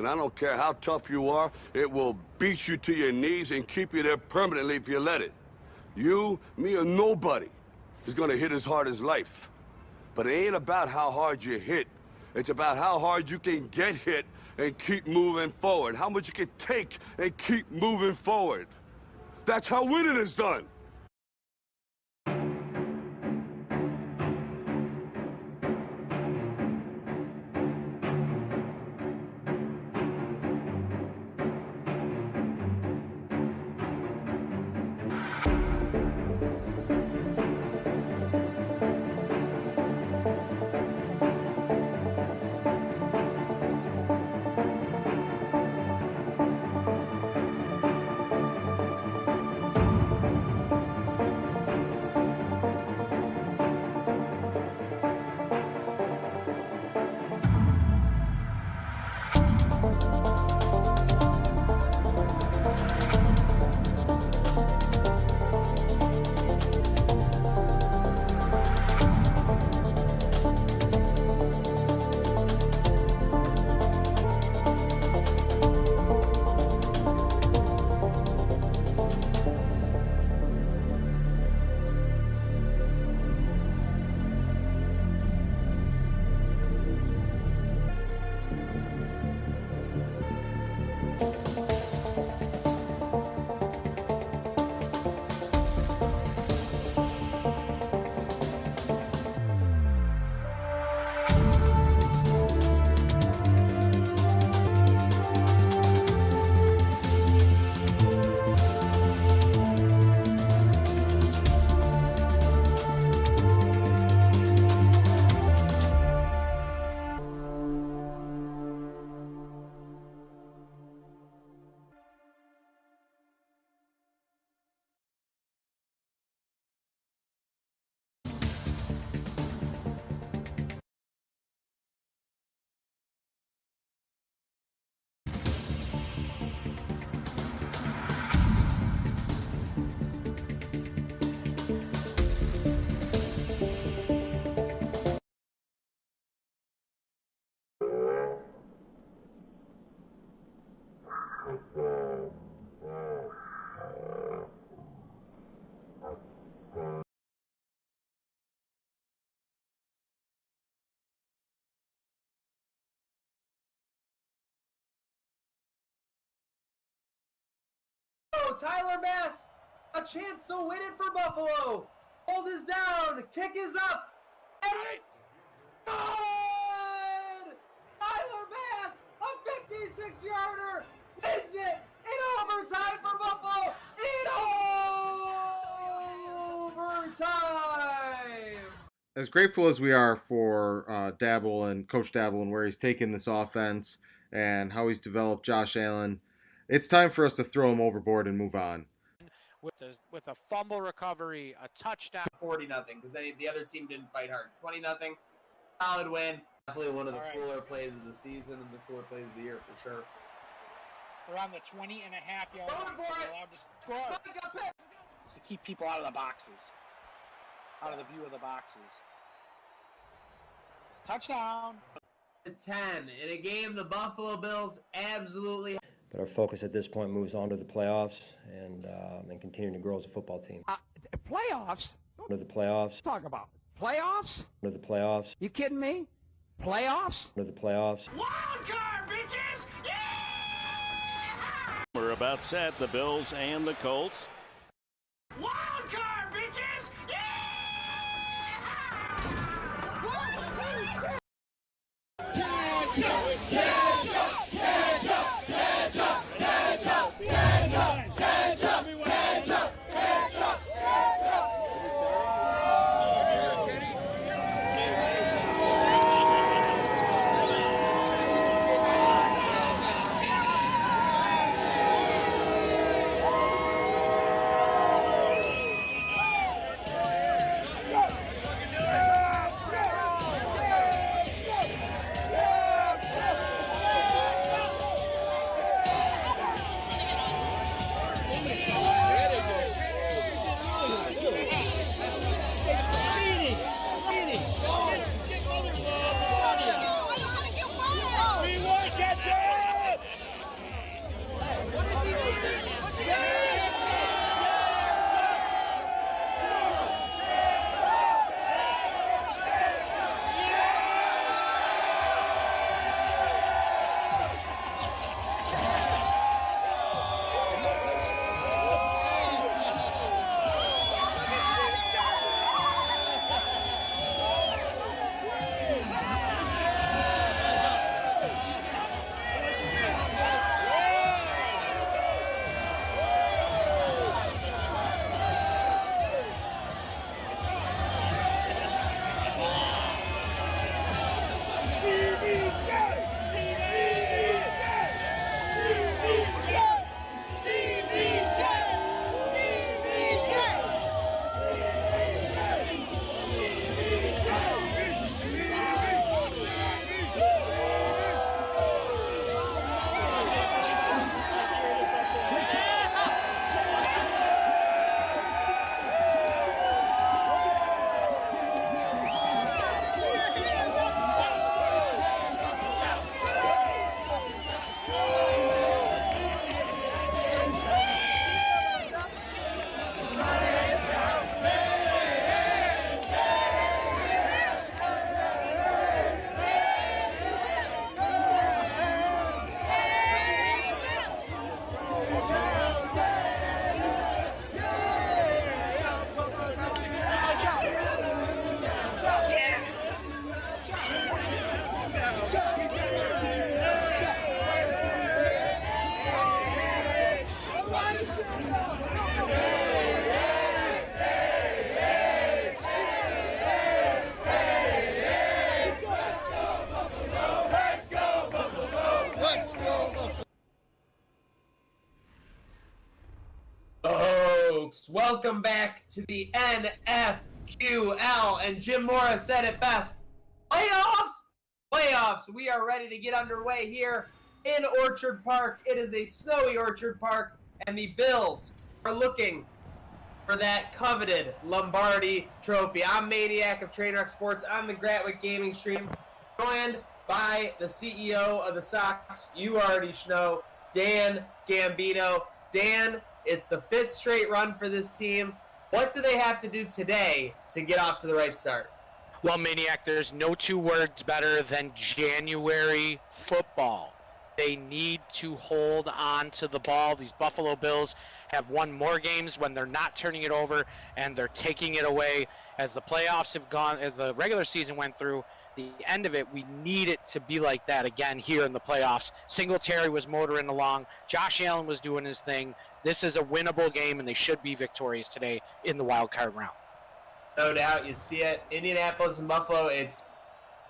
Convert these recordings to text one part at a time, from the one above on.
And I don't care how tough you are, it will beat you to your knees and keep you there permanently if you let it. You, me, or nobody is gonna hit as hard as life. But it ain't about how hard you hit. It's about how hard you can get hit and keep moving forward. How much you can take and keep moving forward. That's how winning is done. Tyler Bass, a chance to win it for Buffalo. Hold is down, kick is up, and it's good! Tyler Bass, a 56-yarder, wins it in overtime for Buffalo in overtime! As grateful as we are for Dabble and Coach Dabble and where he's taken this offense and how he's developed Josh Allen, it's time for us to throw him overboard and move on. With a fumble recovery, a touchdown. 40-0, because then the other team didn't fight hard. 20-0, solid win. Definitely one of the cooler plays of the season and the cooler plays of the year for sure. We're on the 20.5-yard line. We're allowed to score. It's to keep people out of the boxes, out of the view of the boxes. Touchdown. 10 in a game the Buffalo Bills absolutely. But our focus at this point moves on to the playoffs and continuing to grow as a football team. Playoffs? To the playoffs. Talk about playoffs? To the playoffs. You kidding me? Playoffs? To the playoffs. Wild card, bitches! Yeah! We're about set, the Bills and the Colts. Wild card, bitches! Yeah! Folks, welcome back to the NFQL, and Jim Morris said it best. Playoffs! Playoffs! We are ready to get underway here in Orchard Park. It is a snowy Orchard Park, and the Bills are looking for that coveted Lombardi trophy. I'm Maniac of Trademark Sports on the Gratwick Gaming Stream, joined by the CEO of the Sox, you already know, Dan Gambino. Dan, it's the 5th straight run for this team. What do they have to do today to get off to the right start? Well, Maniac, there's no 2 words better than January football. They need to hold on to the ball. These Buffalo Bills have won more games when they're not turning it over and they're taking it away. As the playoffs have gone, as the regular season went through, the end of it, we need it to be like that again here in the playoffs. Singletary was motoring along. Josh Allen was doing his thing. This is a winnable game, and they should be victorious today in the wild card round. No doubt. You see it. Indianapolis and Buffalo, it's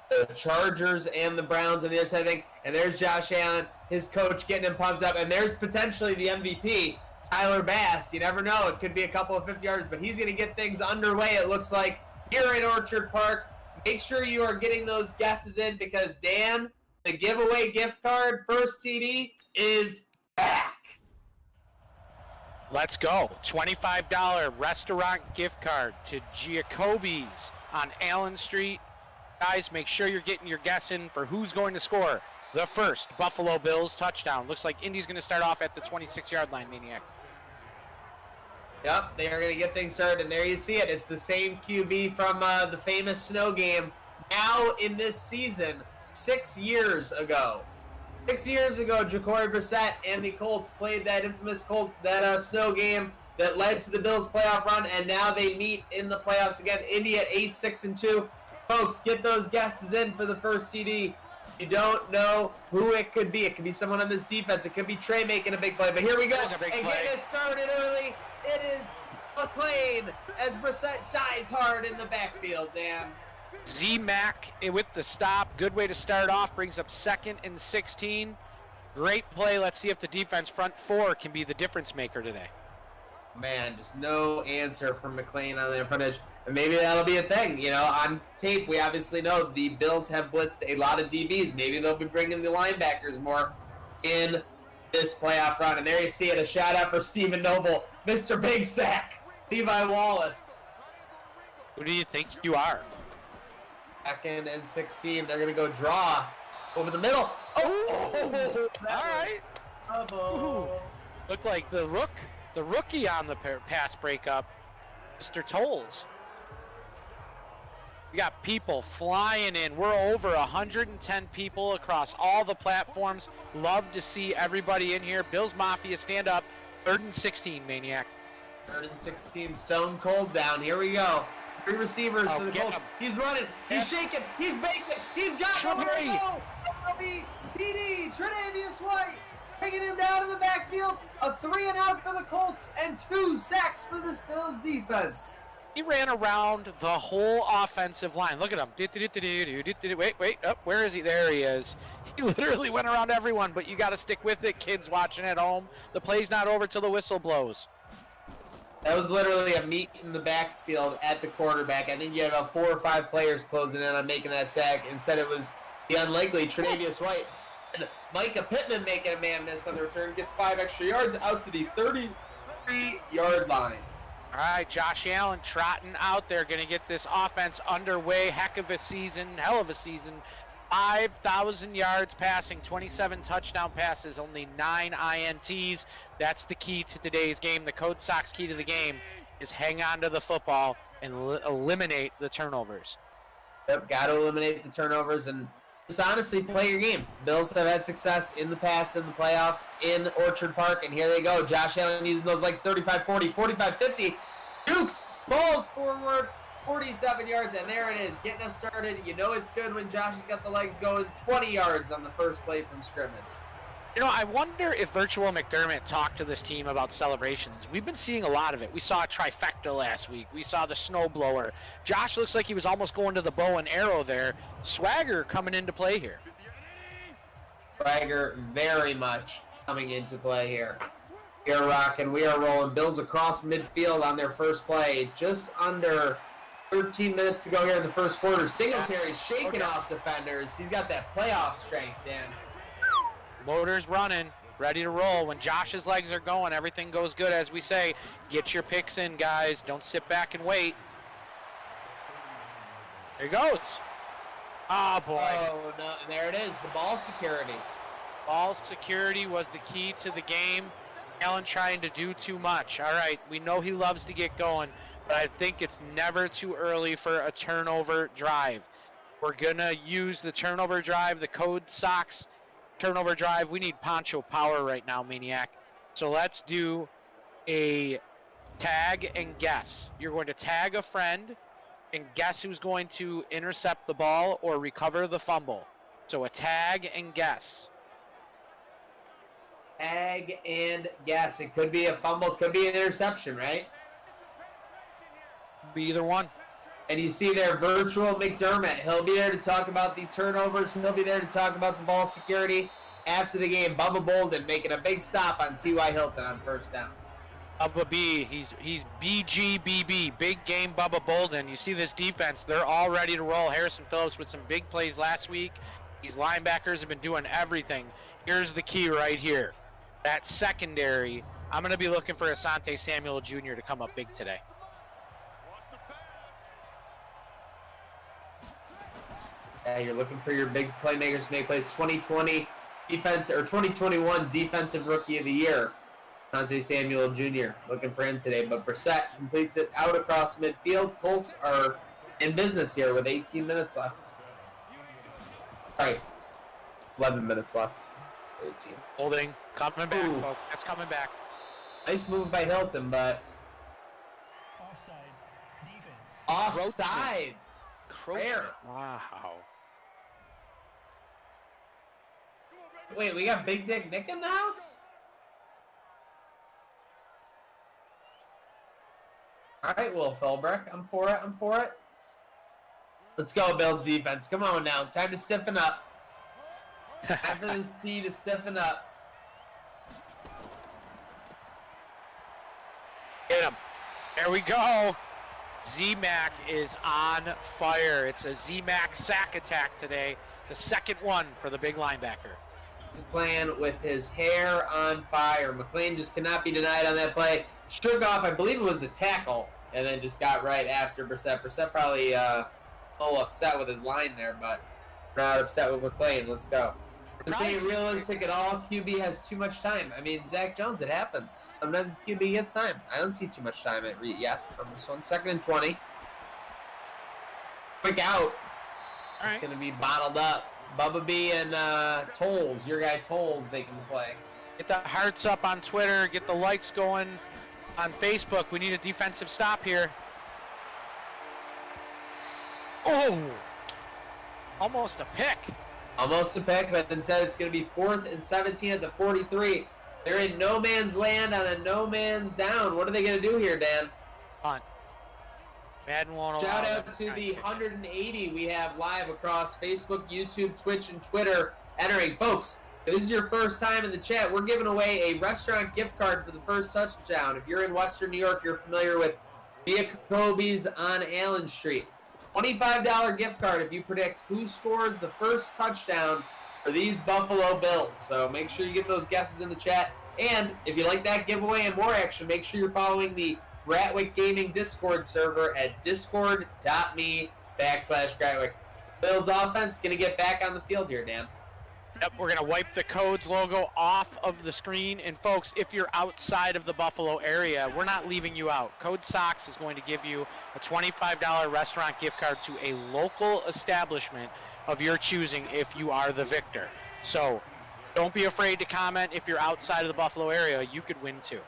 the Chargers and the Browns on the other side, I think. And there's Josh Allen, his coach, getting him pumped up. And there's potentially the MVP, Tyler Bass. You never know. It could be a couple of 50-yarders, but he's going to get things underway, it looks like, here in Orchard Park. Make sure you are getting those guesses in because, Dan, the giveaway gift card, first TD, is back. Let's go. $25 restaurant gift card to Giacobbe's on Allen Street. Guys, make sure you're getting your guess in for who's going to score the first Buffalo Bills touchdown. Looks like Indy's going to start off at the 26-yard line, Maniac. Yep, they are going to get things started, and there you see it. It's the same QB from the famous snow game. Now in this season, 6 years ago. 6 years ago, Jacory Brissett and the Colts played that infamous snow game that led to the Bills' playoff run, and now they meet in the playoffs again. Indy at 8-6-2. Folks, get those guesses in for the first CD. You don't know who it could be. It could be someone on this defense. It could be Trey making a big play. But here we go. And getting it started early. It is McLean as Brissett dies hard in the backfield, Dan. Z-Mac with the stop. Good way to start off. Brings up 2nd and 16. Great play. Let's see if the defense front 4 can be the difference maker today. Man, just no answer from McLean on the front edge. And maybe that'll be a thing. You know, on tape, we obviously know the Bills have blitzed a lot of DBs. Maybe they'll be bringing the linebackers more in this playoff run. And there you see it, a shout out for Stephen Noble, Mr. Big Sack, Levi Wallace. Who do you think you are? 2nd and 16. They're going to go draw over the middle. Oh! All right. Looked like the rookie on the pass breakup, Mr. Tolles. We got people flying in. We're over 110 people across all the platforms. Love to see everybody in here. Bills Mafia, stand up. 3rd and 16, Maniac. 3rd and 16, stone cold down. Here we go. 3 receivers for the Colts. He's running. He's shaking. He's making. He's got nowhere to go. That'll be TD. Tre'Davious White bringing him down in the backfield. A 3-and-out for the Colts and 2 sacks for this Bills defense. He ran around the whole offensive line. Look at him. Wait. Oh, where is he? There he is. He literally went around everyone, but you got to stick with it, kids watching at home. The play's not over till the whistle blows. That was literally a meet in the backfield at the quarterback. I think you had about 4 or 5 players closing in on making that sack. Instead, it was the unlikely Tre'Davious White. And Micah Pittman making a man miss on the return. Gets 5 extra yards out to the 33-yard line. All right, Josh Allen trotting out there, going to get this offense underway. Heck of a season, hell of a season. 5,000 yards passing, 27 touchdown passes, only 9 INTs. That's the key to today's game. The Colts Sox key to the game is hang on to the football and eliminate the turnovers. Yep, got to eliminate the turnovers and just honestly play your game. Bills have had success in the past in the playoffs in Orchard Park, and here they go. Josh Allen using those legs 35-40, 45-50. Dukes falls forward 47 yards, and there it is, getting us started. You know it's good when Josh has got the legs going 20 yards on the first play from scrimmage. You know, I wonder if Virtual McDermott talked to this team about celebrations. We've been seeing a lot of it. We saw a trifecta last week. We saw the snowblower. Josh looks like he was almost going to the bow and arrow there. Swagger coming into play here. Swagger very much coming into play here. We are rocking. We are rolling. Bills across midfield on their first play. Just under 13 minutes to go here in the first quarter. Singletary shaking off defenders. He's got that playoff strength, Dan. Motor's running, ready to roll. When Josh's legs are going, everything goes good, as we say. Get your picks in, guys. Don't sit back and wait. There he goes. Oh, boy. Oh, no. There it is. The ball security. Ball security was the key to the game. Allen trying to do too much. All right, we know he loves to get going, but I think it's never too early for a turnover drive. We're going to use the turnover drive, the Code Sox turnover drive. We need poncho power right now, Maniac. So let's do a tag and guess. You're going to tag a friend and guess who's going to intercept the ball or recover the fumble. So a tag and guess. Tag and guess. It could be a fumble, could be an interception, right? Be either one. And you see there, virtual McDermott. He'll be there to talk about the turnovers. He'll be there to talk about the ball security. After the game, Bubba Bolden making a big stop on T.Y. Hilton on first down. Bubba B, he's BGBB, big game Bubba Bolden. You see this defense, they're all ready to roll. Harrison Phillips with some big plays last week. These linebackers have been doing everything. Here's the key right here. That secondary, I'm going to be looking for Asante Samuel Jr. to come up big today. You're looking for your big playmakers to make plays. 2020 defense or 2021 defensive rookie of the year, Asante Samuel Jr. Looking for him today, but Brissett completes it out across midfield. Colts are in business here with 18 minutes left. All right, 11 minutes left. 18. Holding, coming back, Ooh. folks. That's coming back. Nice move by Hilton, but Offside. Defense. offsides. Encroachment. Wow. Wait, we got Big Dick Nick in the house? All right, Will Philbrick. I'm for it. I'm for it. Let's go, Bills defense. Come on now. Time to stiffen up. After this T to stiffen up. Get him. There we go. Z-Mac is on fire. It's a Z-Mac sack attack today. The second one for the big linebacker. He's playing with his hair on fire. McLean just cannot be denied on that play. Shook off, I believe it was the tackle, and then just got right after Brissett. Brissett probably a little upset with his line there, but not upset with McLean. Let's go. This ain't realistic at all. QB has too much time. I mean, Zach Jones, it happens. Sometimes QB gets time. I don't see too much time yet from this one. 2nd and 20. Quick out. All It's right. going to be bottled up. Bubba B and Tolles, your guy Tolles, they can play. Get the hearts up on Twitter. Get the likes going on Facebook. We need a defensive stop here. Oh! Almost a pick. Almost a pick, but instead it's going to be 4th and 17 at the 43. They're in no man's land on a no man's down. What are they going to do here, Dan? Punt. Madden won't allow Shout them out to try the and kick it. 180 we have live across Facebook, YouTube, Twitch, and Twitter entering. Folks, if this is your first time in the chat, we're giving away a restaurant gift card for the first touchdown. If you're in Western New York, you're familiar with Kobe's on Allen Street. $25 gift card if you predict who scores the first touchdown for these Buffalo Bills. So make sure you get those guesses in the chat. And if you like that giveaway and more action, make sure you're following the Gratwick Gaming Discord server at discord.me/Gratwick. Bills offense going to get back on the field here, Dan. Yep, we're going to wipe the Codes logo off of the screen. And folks, if you're outside of the Buffalo area, we're not leaving you out. Code Sox is going to give you a $25 restaurant gift card to a local establishment of your choosing if you are the victor. So don't be afraid to comment. If you're outside of the Buffalo area, you could win too.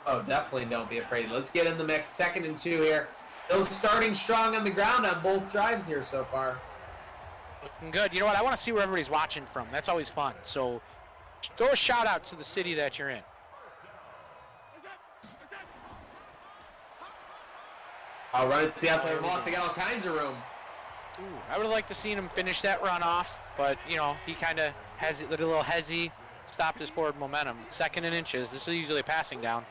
Oh, definitely don't be afraid. Let's get in the mix. 2nd and 2 here. Bills starting strong on the ground on both drives here so far. Looking good. You know what? I want to see where everybody's watching from. That's always fun. So throw a shout out to the city that you're in. I'll run it to the outside of the boss. They got all kinds of room. Ooh, I would have liked to seen him finish that run off but, you know, he kind of has a little hezzy, stopped his forward momentum. 2nd and inches. This is usually a passing down.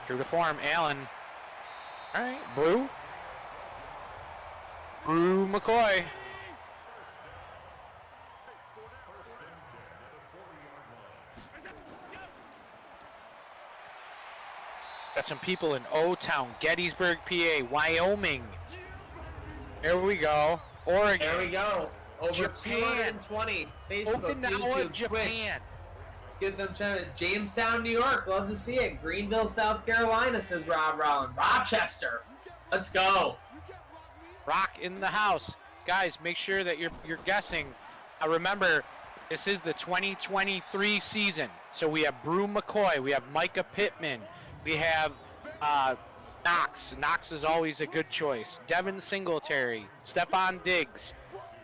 True to form, Allen. All right, Brew McCoy. Got some people in O-Town, Gettysburg, PA, Wyoming. There we go. Oregon. There we go. Over Japan. 220. Facebook, Okinawa, YouTube, Japan. Twitch. Let's get them to Jamestown, New York. Love to see it. Greenville, South Carolina, says Rob Rowland. Rochester. Let's go. Rock in the house. Guys, make sure that you're guessing. Remember, this is the 2023 season. So we have Brew McCoy. We have Micah Pittman. We have Knox. Knox is always a good choice. Devin Singletary. Stephon Diggs.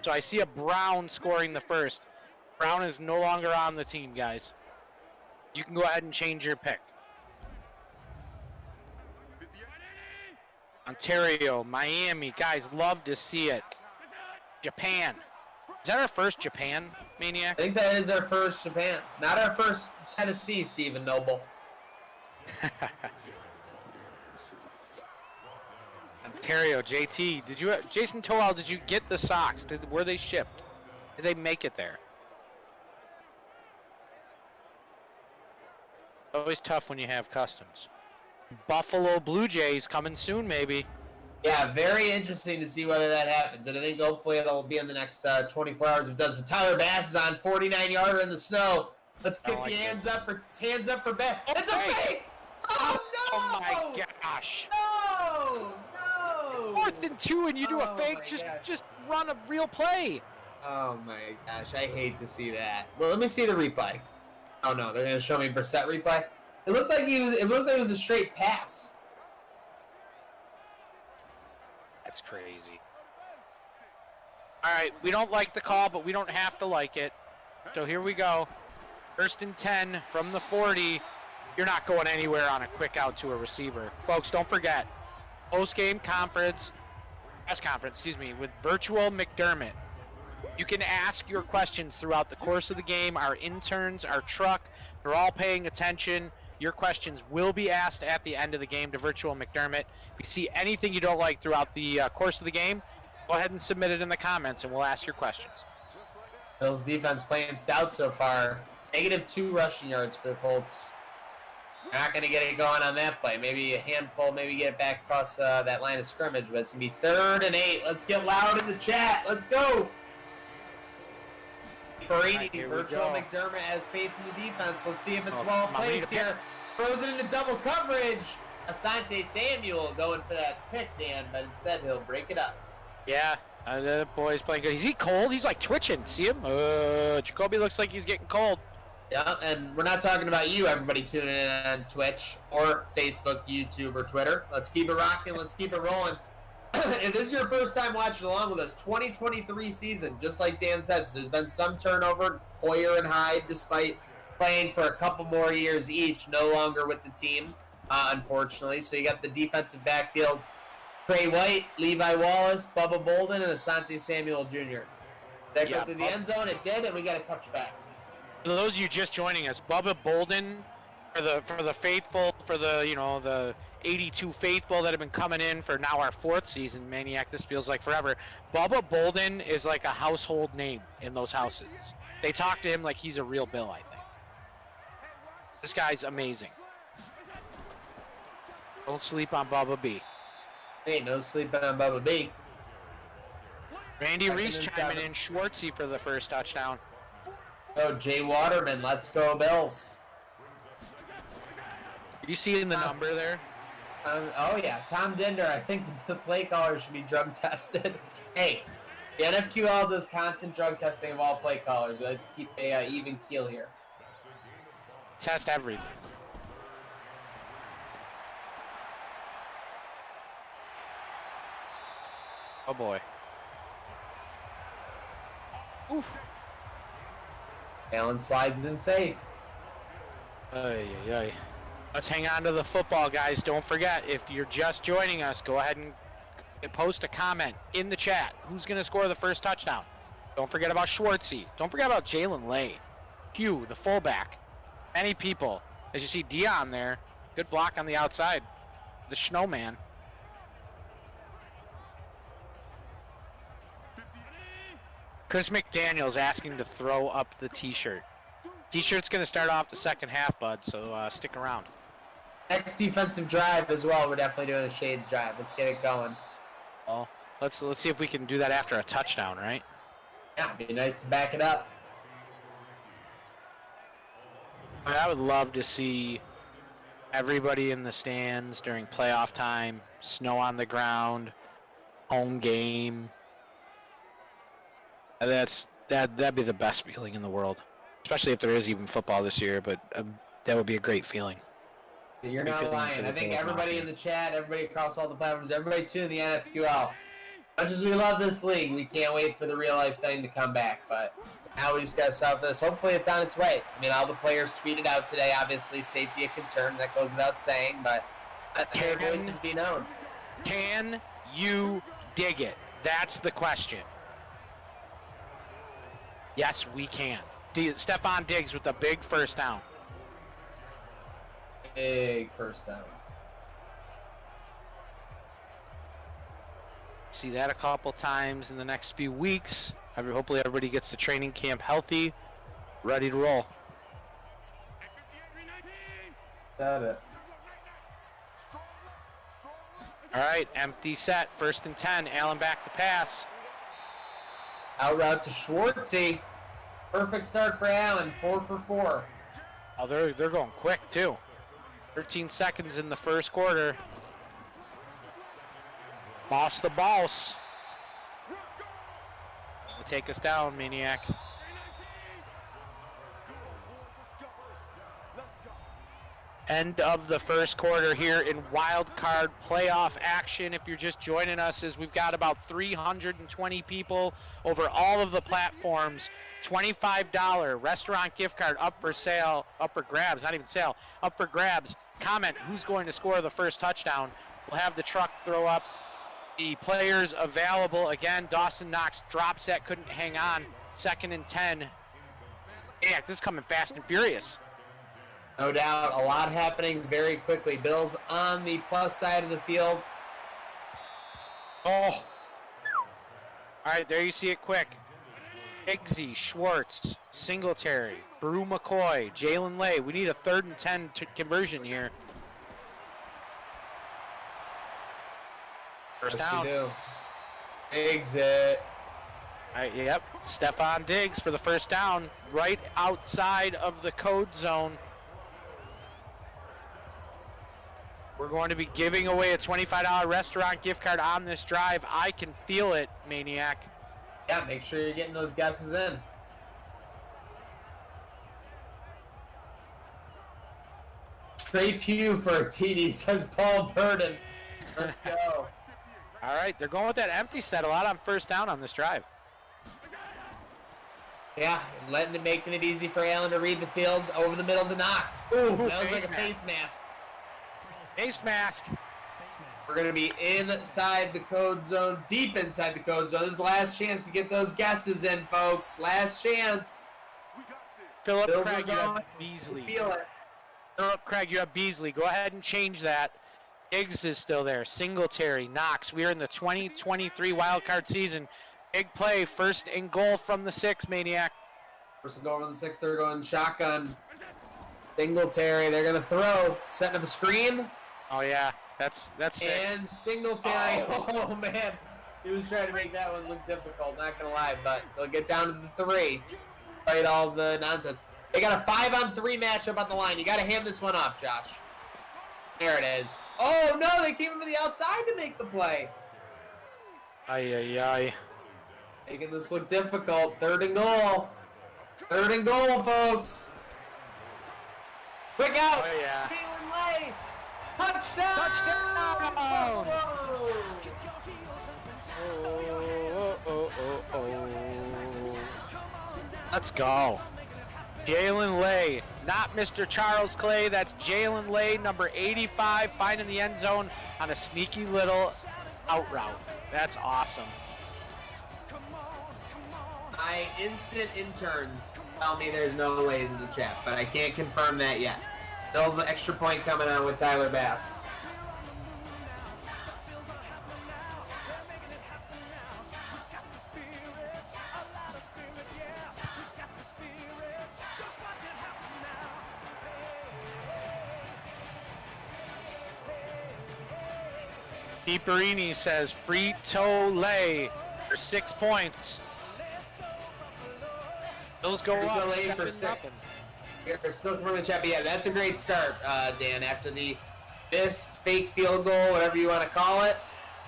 So I see a Brown scoring the first. Brown is no longer on the team, guys. You can go ahead and change your pick. Ontario, Miami. Guys, love to see it. Japan. Is that our first Japan, Maniac? I think that is our first Japan. Not our first Tennessee, Stephen Noble. Ontario, JT, Jason Toal, did you get the socks? Were they shipped? Did they make it there? Always tough when you have customs. Buffalo Blue Jays coming soon, maybe. Yeah, very interesting to see whether that happens. And I think hopefully it'll be in the next 24 hours if it does. But Tyler Bass is on 49-yarder in the snow. Let's kick your hands up for Bass. It's a fake! Oh, no! Oh, my gosh. No! 4th and 2 and you do a fake, just run a real play. Oh my gosh, I hate to see that. Well, let me see the replay. Oh no, they're gonna show me Brissett replay. It looked like it was a straight pass. That's crazy. All right, we don't like the call, but we don't have to like it. So here we go. 1st and 10 from the 40. You're not going anywhere on a quick out to a receiver. Folks, don't forget, post-game press conference, with Virtual McDermott. You can ask your questions throughout the course of the game. Our interns, our truck, they're all paying attention. Your questions will be asked at the end of the game to Virtual McDermott. If you see anything you don't like throughout the course of the game, go ahead and submit it in the comments, and we'll ask your questions. Bills defense playing stout so far. -2 rushing yards for the Colts. They're not going to get it going on that play. Maybe a handful, maybe get it back across that line of scrimmage, but it's going to be 3rd and 8. Let's get loud in the chat. Let's go. Brady, Virtual McDermott has faith in the defense. Let's see if it's well placed here. Throws it into double coverage. Asante Samuel going for that pick, Dan, but instead he'll break it up. Yeah, the boy's playing good. Is he cold? He's like twitching. See him? Jacoby looks like he's getting cold. Yeah, and we're not talking about you, everybody tuning in on Twitch or Facebook, YouTube, or Twitter. Let's keep it rocking. Let's keep it rolling. If this is your first time watching along with us, 2023 season, just like Dan said, so there's been some turnover. Hoyer and Hyde, despite playing for a couple more years each, no longer with the team, unfortunately. So you got the defensive backfield, Trey White, Levi Wallace, Bubba Bolden, and Asante Samuel Jr. That go through the end zone. It did, and we got a touchback. For those of you just joining us, Bubba Bolden, for the faithful, for the 82 faithful that have been coming in for now our 4th season, Maniac, this feels like forever. Bubba Bolden is like a household name in those houses. They talk to him like he's a real Bill, I think. This guy's amazing. Don't sleep on Bubba B. Hey, no sleeping on Bubba B. Randy Reese chiming in, Schwartzy for the first touchdown. Oh, Jay Waterman, let's go Bills. You seeing the number there? Oh yeah, Tom Dinder. I think the play caller should be drug tested. Hey, the NFQL does constant drug testing of all play callers. We like to keep a even keel here. Test everything. Oh boy. Oof. Allen slides in safe. Let's hang on to the football, guys. Don't forget, if you're just joining us, go ahead and post a comment in the chat. Who's going to score the first touchdown? Don't forget about Schwartzy. Don't forget about Jalen Lay. Q, the fullback. Many people. As you see Dion there. Good block on the outside. The snowman. Chris McDaniel's asking to throw up the t-shirt. T-shirt's going to start off the second half, bud, so stick around. Next defensive drive as well. We're definitely doing a shades drive. Let's get it going. Well, let's see if we can do that after a touchdown, right? Yeah, it'd be nice to back it up. I would love to see everybody in the stands during playoff time, snow on the ground, home game. That'd be the best feeling in the world, especially if there is even football this year. But that would be a great feeling. You're not lying. I think everybody in the chat, everybody across all the platforms, everybody tuning the NFQL. Much as we love this league, we can't wait for the real life thing to come back. But now we just got to solve this. Hopefully it's on its way. I mean, all the players tweeted out today, obviously safety a concern. That goes without saying, but their voices be known. Can you dig it? That's the question. Yes, we can. Stephon Diggs with a big first down. Big first down. See that a couple times in the next few weeks. Hopefully everybody gets to training camp healthy, ready to roll. Got it. All right, empty set, 1st and 10. Allen back to pass. Out route to Schwartzy. Perfect start for Allen, 4 for 4. Oh, they're going quick too. 13 seconds in the first quarter. Boss the boss. Take us down, Maniac. End of the first quarter here in wild card playoff action. If you're just joining us, as we've got about 320 people over all of the platforms. $25 restaurant gift card up for sale, up for grabs, not even sale, up for grabs. Comment who's going to score the first touchdown. We'll have the truck throw up the players available. Again, Dawson Knox drop set, couldn't hang on. 2nd and 10. Yeah, this is coming fast and furious. No doubt, a lot happening very quickly. Bills on the plus side of the field. Oh. All right, there you see it quick. Higgsy, Schwartz, Singletary, Brew McCoy, Jalen Lay. We need a 3rd and 10 conversion here. First down. We do. Exit. All right, yep. Stephon Diggs for the first down, right outside of the code zone. We're going to be giving away a $25 restaurant gift card on this drive. I can feel it, Maniac. Yeah, make sure you're getting those guesses in. Trey Pugh for a TD, says Paul Burden. Let's go. All right, they're going with that empty set a lot on first down on this drive. Yeah, making it easy for Allen to read the field over the middle to Knox. Ooh, that was like a face mask. Face mask. We're going to be inside the code zone, deep inside the code zone. This is the last chance to get those guesses in, folks. Last chance. Philip Bills Craig, are you going. have Beasley. Feel it. Philip Craig, you have Beasley. Go ahead and change that. Diggs is still there. Singletary, Knox. We are in the 2023 wildcard season. Big play, 1st and goal from the 6, Maniac. First and goal from the 6, they're going shotgun. Singletary, they're going to throw. Setting up a screen. Oh, yeah. That's 6. And Singletary, oh man. He was trying to make that one look difficult, not going to lie, but they'll get down to the 3. Fight all the nonsense. They got a 5-on-3 matchup on the line. You got to hand this one off, Josh. There it is. Oh, no, they came him to the outside to make the play. Ay. Making this look difficult. 3rd and goal. 3rd and goal, folks. Quick out. Oh, yeah. Jalen Lay. Touchdown. Touchdown. Let's go. Jalen Lay, not Mr. Charles Clay. That's Jalen Lay, number 85, finding the end zone on a sneaky little out route. That's awesome. My instant interns tell me there's no ways in the chat, but I can't confirm that yet. Bill's an extra point coming on with Tyler Bass. Peperini says Frito-Lay for 6 points. Bills go up Frito-Lay for 7-0. You're still from the chat, but yeah, that's a great start, Dan. After the missed fake field goal, whatever you want to call it,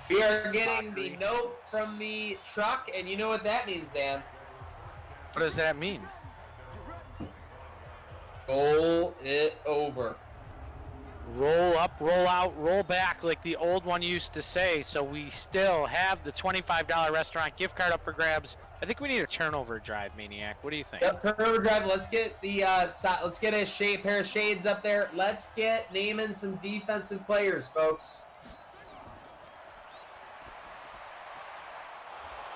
we are getting the note from the truck, and you know what that means, Dan. What does that mean? Roll it over. Roll up, roll out, roll back like the old one used to say. So we still have the $25 restaurant gift card up for grabs. I think we need a turnover drive, Maniac. What do you think? Yep, turnover drive. Let's get the let's get a pair of shades up there. Let's get naming some defensive players, folks.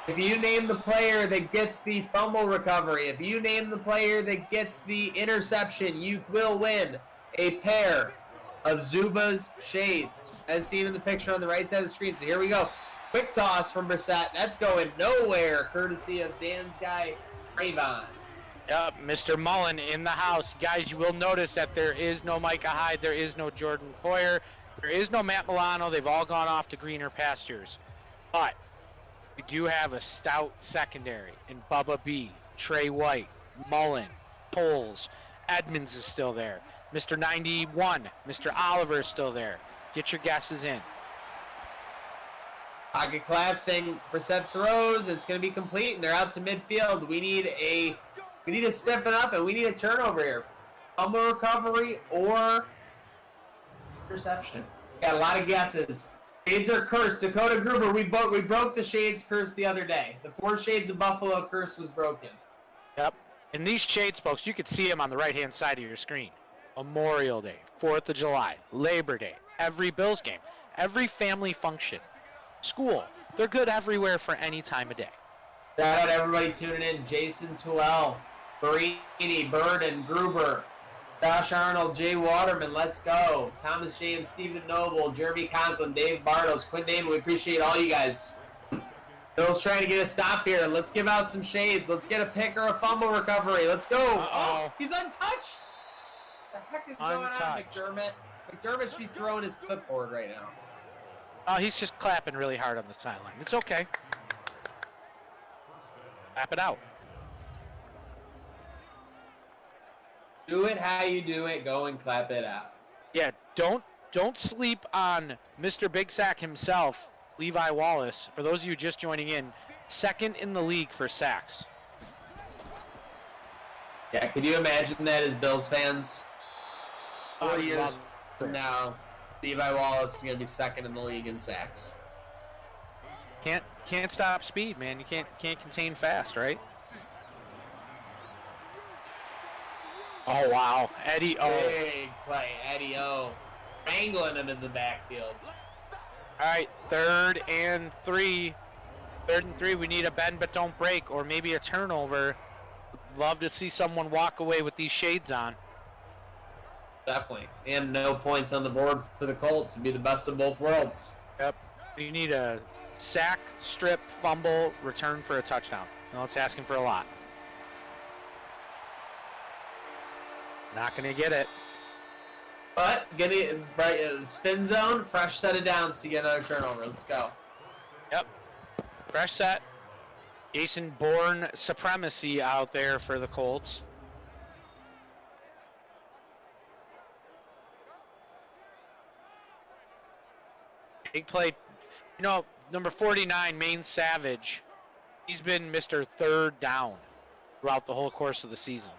If you name the player that gets the fumble recovery, if you name the player that gets the interception, you will win a pair of Zuba's shades, as seen in the picture on the right side of the screen. So here we go. Quick toss from Brissett. That's going nowhere, courtesy of Dan's guy, Trayvon. Yep, Mr. Mullen in the house. Guys, you will notice that there is no Micah Hyde. There is no Jordan Poyer. There is no Matt Milano. They've all gone off to greener pastures. But we do have a stout secondary in Bubba B, Trey White, Mullen, Poles. Edmonds is still there. Mr. 91, Mr. Oliver is still there. Get your guesses in. Pocket collapsing, Brissett throws, it's going to be complete, and they're out to midfield. We need to stiffen up, and we need a turnover here. Fumble recovery or interception. Got a lot of guesses. Shades are cursed. Dakota Gruber, we broke the Shades curse the other day. The 4 Shades of Buffalo curse was broken. Yep. And these shades, folks, you can see them on the right-hand side of your screen. Memorial Day, 4th of July, Labor Day, every Bills game, every family function, school. They're good everywhere for any time of day. Shout out everybody tuning in. Jason Tuell, Barini, Burden, Gruber, Josh Arnold, Jay Waterman, let's go. Thomas James, Stephen Noble, Jeremy Conklin, Dave Bartos, Quinn Damon, we appreciate all you guys. Bill's trying to get a stop here. Let's give out some shades. Let's get a pick or a fumble recovery. Let's go. Oh, he's untouched. What the heck is going on, McDermott? McDermott should be throwing his clipboard right now. Oh, he's just clapping really hard on the sideline. It's okay. Clap it out. Do it how you do it. Go and clap it out. Yeah, don't sleep on Mr. Big Sack himself, Levi Wallace. For those of you just joining in, 2nd in the league for sacks. Yeah, could you imagine that as Bills fans? 4 years from now, Levi Wallace is going to be 2nd in the league in sacks. Can't stop speed, man. You can't contain fast, right? Oh, wow. Eddie O. Big play, Eddie O. Wrangling him in the backfield. All right, 3rd and 3. 3rd and 3, we need a bend but don't break, or maybe a turnover. Love to see someone walk away with these shades on. Definitely. And no points on the board for the Colts. It'd be the best of both worlds. Yep. You need a sack, strip, fumble, return for a touchdown. No, it's asking for a lot. Not going to get it. But getting spin zone, fresh set of downs to get another turnover. Let's go. Yep. Fresh set. Jason Bourne supremacy out there for the Colts. Big play. You know, number 49, Maine Savage, he's been Mr. 3rd down throughout the whole course of the season.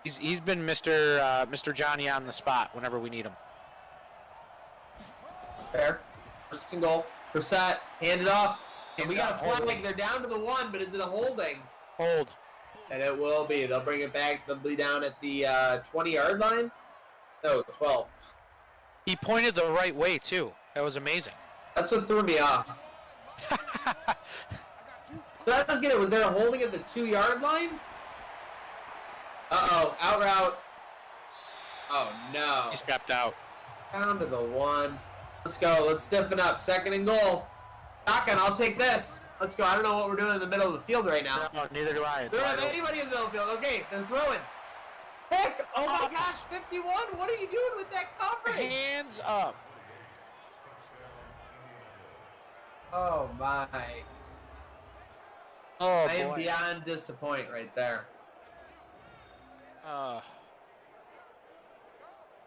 He's been Mr. Johnny on the spot whenever we need him. Fair. First and goal. Brissett, hand it off. And we got a flag. They're down to the 1, but is it a holding? Hold. And it will be. They'll bring it back. They'll be down at the 20-yard line? No, 12. He pointed the right way, too. That was amazing. That's what threw me off. I don't get it. Was there a holding at the 2-yard line? Uh-oh. Out route. Oh, no. He stepped out. Down to the 1. Let's go. Let's stiffen up. 2nd and goal. Shotgun, I'll take this. Let's go. I don't know what we're doing in the middle of the field right now. No, neither do I. There isn't anybody in the middle of the field. Okay, they're throwing. Heck! Oh my gosh, 51! What are you doing with that coverage? Hands up. Oh my. Oh, I am boy. beyond disappointed right there.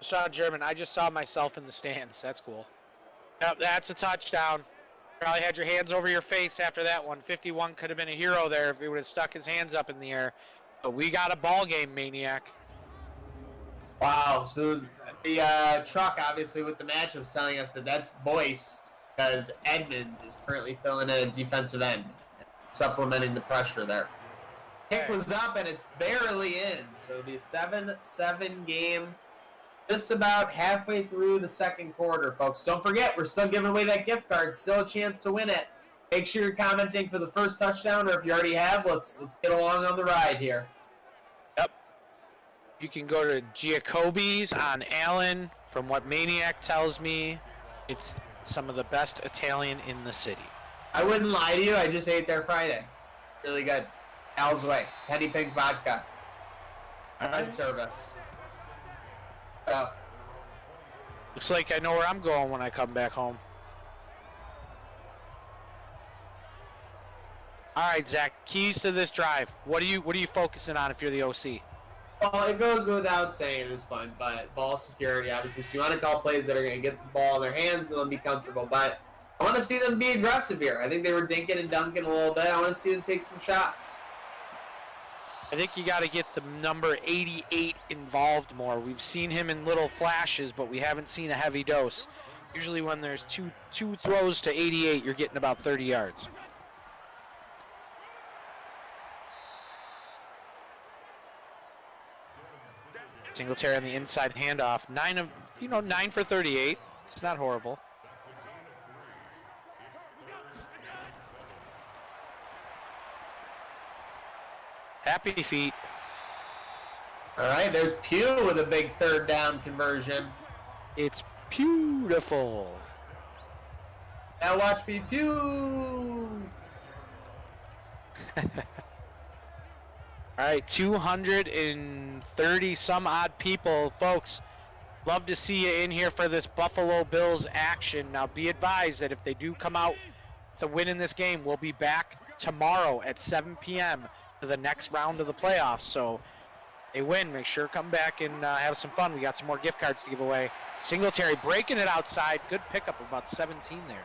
Sean German, I just saw myself in the stands. That's cool. Yep, that's a touchdown. Probably had your hands over your face after that one. 51 could have been a hero there if he would have stuck his hands up in the air. But we got a ball game, Maniac. Wow, so the truck, obviously, with the matchup, telling us that that's Boyce, because Edmonds is currently filling in a defensive end, supplementing the pressure there. Kick was up, and it's barely in, so it'll be a 7-7 game, just about halfway through the second quarter, folks. Don't forget, we're still giving away that gift card, still a chance to win it. Make sure you're commenting for the first touchdown, or if you already have, let's get along on the ride here. You can go to Giacobbe's on Allen. From what Maniac tells me, it's some of the best Italian in the city. I wouldn't lie to you. I just ate there Friday. Really good. Al's Way. Penny Pink Vodka. Red service. So, Looks like I know where I'm going when I come back home. All right, Zach. Keys to this drive. What are you focusing on if you're the OC? well, it goes without saying at this point, but ball security, obviously. So you want to call plays that are going to get the ball in their hands and they'll be comfortable. But I want to see them be aggressive here. I think they were dinking and dunking a little bit. I want to see them take some shots. I think you got to get the number 88 involved more. We've seen him in little flashes, but we haven't seen a heavy dose. Usually when there's two throws to 88, you're getting about 30 yards. Singletary on the inside handoff. 9 for 38. It's not horrible. Happy feet. All right, there's Pugh with a big third down conversion. It's beautiful. Now watch me, Pugh. All right, 230 some odd people, folks. Love to see you in here for this Buffalo Bills action. Now, be advised that if they do come out to win in this game, we'll be back tomorrow at 7 p.m. for the next round of the playoffs. So, they win. Make sure to come back and have some fun. We got some more gift cards to give away. Singletary breaking it outside. Good pickup, about 17 there.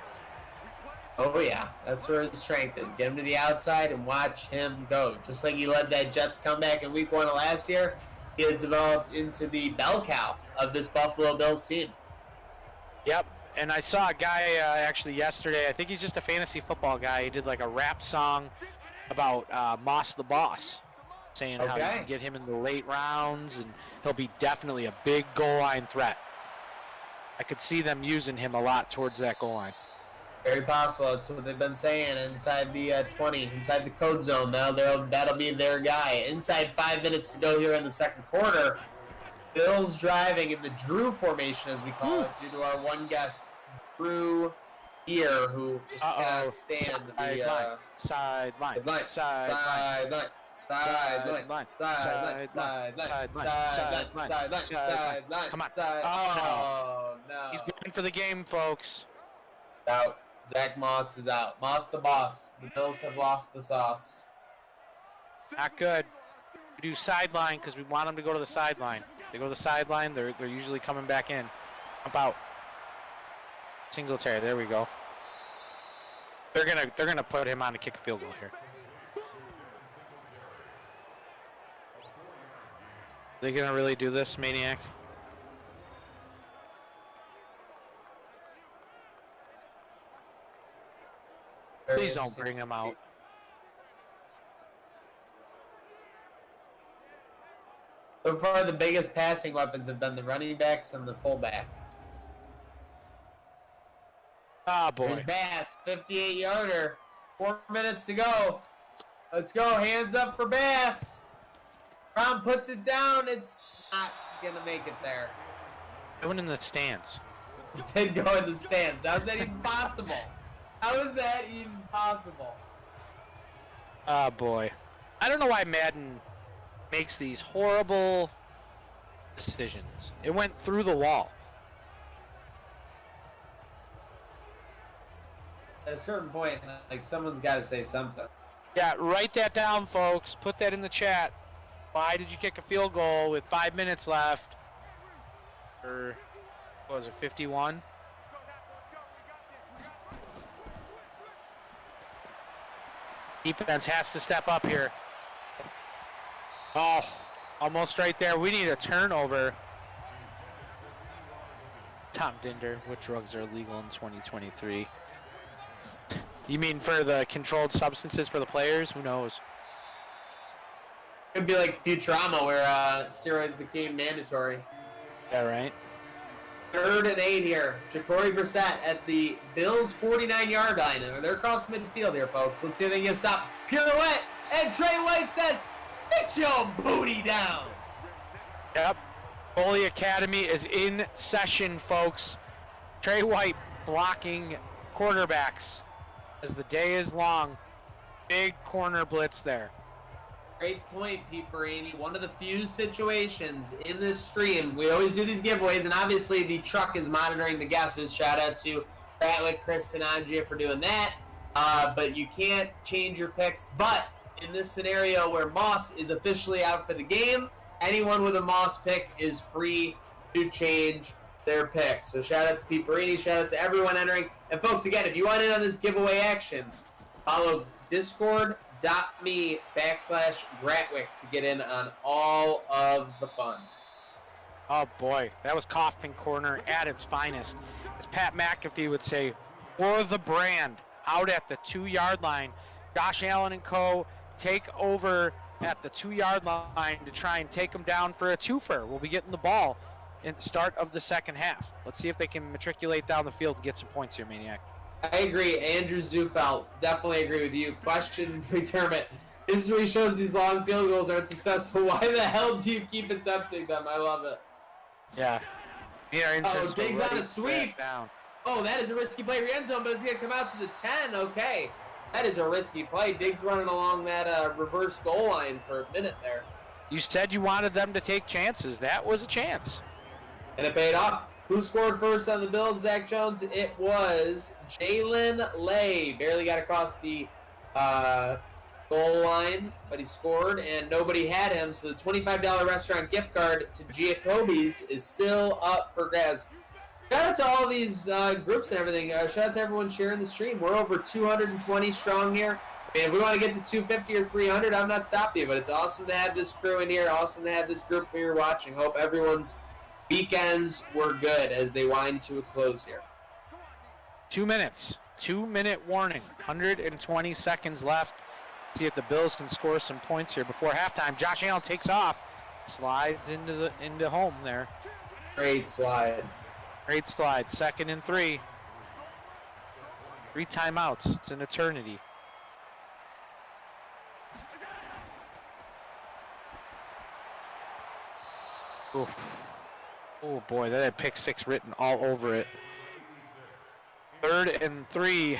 Oh, yeah. That's where his strength is. Get him to the outside and watch him go. Just like he led that Jets comeback in Week 1 of last year, he has developed into the bell cow of this Buffalo Bills team. Yep. And I saw a guy actually yesterday. I think he's just a fantasy football guy. He did like a rap song about Moss the Boss, saying how you can get him in the late rounds, and he'll be definitely a big goal line threat. I could see them using him a lot towards that goal line. Very possible. That's what they've been saying. Inside the 20, inside the code zone. Now that'll be their guy. Inside 5 minutes to go here in the second quarter. Bills driving in the Drew formation, as we call it, due to our one guest, Drew here, who just cannot stand the sideline. Come on. Oh, no. He's going for the game, folks. Out. Zach Moss is out. Moss the boss. The Bills have lost the sauce. Not good. We do sideline because we want them to go to the sideline. If they go to the sideline, they're usually coming back in. About Singletary. There we go. They're gonna put him on to kick a field goal here. They gonna really do this, Maniac? Please don't bring him out. So far, the biggest passing weapons have been the running backs and the fullback. Ah, boy. There's Bass, 58-yarder. 4 minutes to go. Let's go. Hands up for Bass. Brown puts it down. It's not going to make it there. I went in the stands. It did go in the stands. How is that even possible? How is that even possible? Oh, boy. I don't know why Madden makes these horrible decisions. It went through the wall. At a certain point, like, someone's got to say something. Yeah, write that down, folks. Put that in the chat. Why did you kick a field goal with 5 minutes left? Or, what was it, 51? Defense has to step up here. Oh, almost right there. We need a turnover. Tom Dinder, what drugs are illegal in 2023? You mean for the controlled substances for the players? Who knows? Could be like Futurama where steroids became mandatory. Yeah, right. 3rd and 8 here. Jacory Brissett at the Bills' 49-yard line. They're across midfield here, folks. Let's see if they can stop. Pirouette, and Trey White says, "Get your booty down." Yep. Foley Academy is in session, folks. Trey White blocking quarterbacks as the day is long. Big corner blitz there. Great point, Pete Perini. One of the few situations in this stream, we always do these giveaways, and obviously the truck is monitoring the guesses. Shout out to Bratwick, Chris, and Andrea for doing that. But you can't change your picks. But in this scenario where Moss is officially out for the game, anyone with a Moss pick is free to change their pick. So shout out to Pete Perini, shout out to everyone entering. And folks, again, if you want in on this giveaway action, follow discord.me/Gratwick to get in on all of the fun. Oh boy, that was Coffin Corner at its finest. As Pat McAfee would say, for the brand, out at the 2-yard line. Josh Allen and co. take over at the 2-yard line to try and take them down for a twofer. We'll be getting the ball in the start of the second half. Let's see if they can matriculate down the field and get some points here, Maniac. I agree. Andrew Zufelt, definitely agree with you. Question McDermott. History shows these long field goals aren't successful. Why the hell do you keep attempting them? I love it. Yeah. Oh, Diggs on a sweep. Down. Oh, that is a risky play for end zone, but it's going to come out to the 10. Okay. That is a risky play. Diggs running along that reverse goal line for a minute there. You said you wanted them to take chances. That was a chance. And it paid off. Who scored first on the Bills, Zach Jones? It was Jalen Lay. Barely got across the goal line, but he scored, and nobody had him. So the $25 restaurant gift card to Giacobbe's is still up for grabs. Shout out to all these groups and everything. Shout out to everyone sharing the stream. We're over 220 strong here. And if we want to get to 250 or 300, I'm not stopping you. But it's awesome to have this crew in here. Awesome to have this group here watching. Hope everyone's weekends were good as they wind to a close here. 2 minutes. 2-minute warning. 120 seconds left. See if the Bills can score some points here before halftime. Josh Allen takes off. Slides into home there. Great slide. Great slide. 2nd and 3. 3 timeouts. It's an eternity. Oof. Oh boy, that had pick 6 written all over it. 3rd and 3.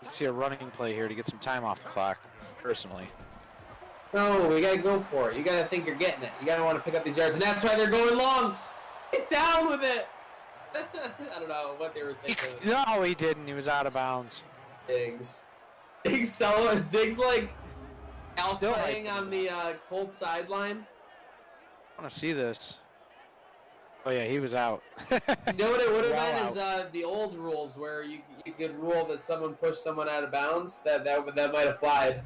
Let's see a running play here to get some time off the clock, personally. No, we got to go for it. You got to think you're getting it. You got to want to pick up these yards, and that's why they're going long. Get down with it. I don't know what they were thinking. No, he didn't. He was out of bounds. Diggs solo. Is Diggs like out playing on the Colts sideline? I want to see this. Oh yeah, he was out. You know what it would have been is the old rules where you could rule that someone pushed someone out of bounds. That might have flied.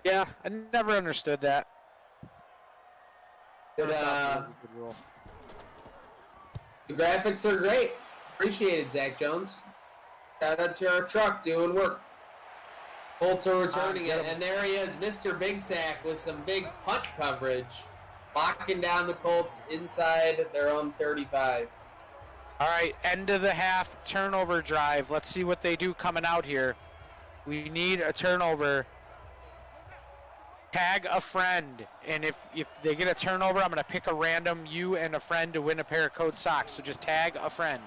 Yeah, I never understood that. But, the graphics are great. Appreciate it, Zach Jones. Shout out to our truck doing work. Colts are returning it, and there he is, Mr. Big Sack with some big punt coverage, locking down the Colts inside their own 35. All right, end of the half turnover drive. Let's see what they do coming out here. We need a turnover. Tag a friend, and if they get a turnover, I'm gonna pick a random you and a friend to win a pair of code socks. So just tag a friend.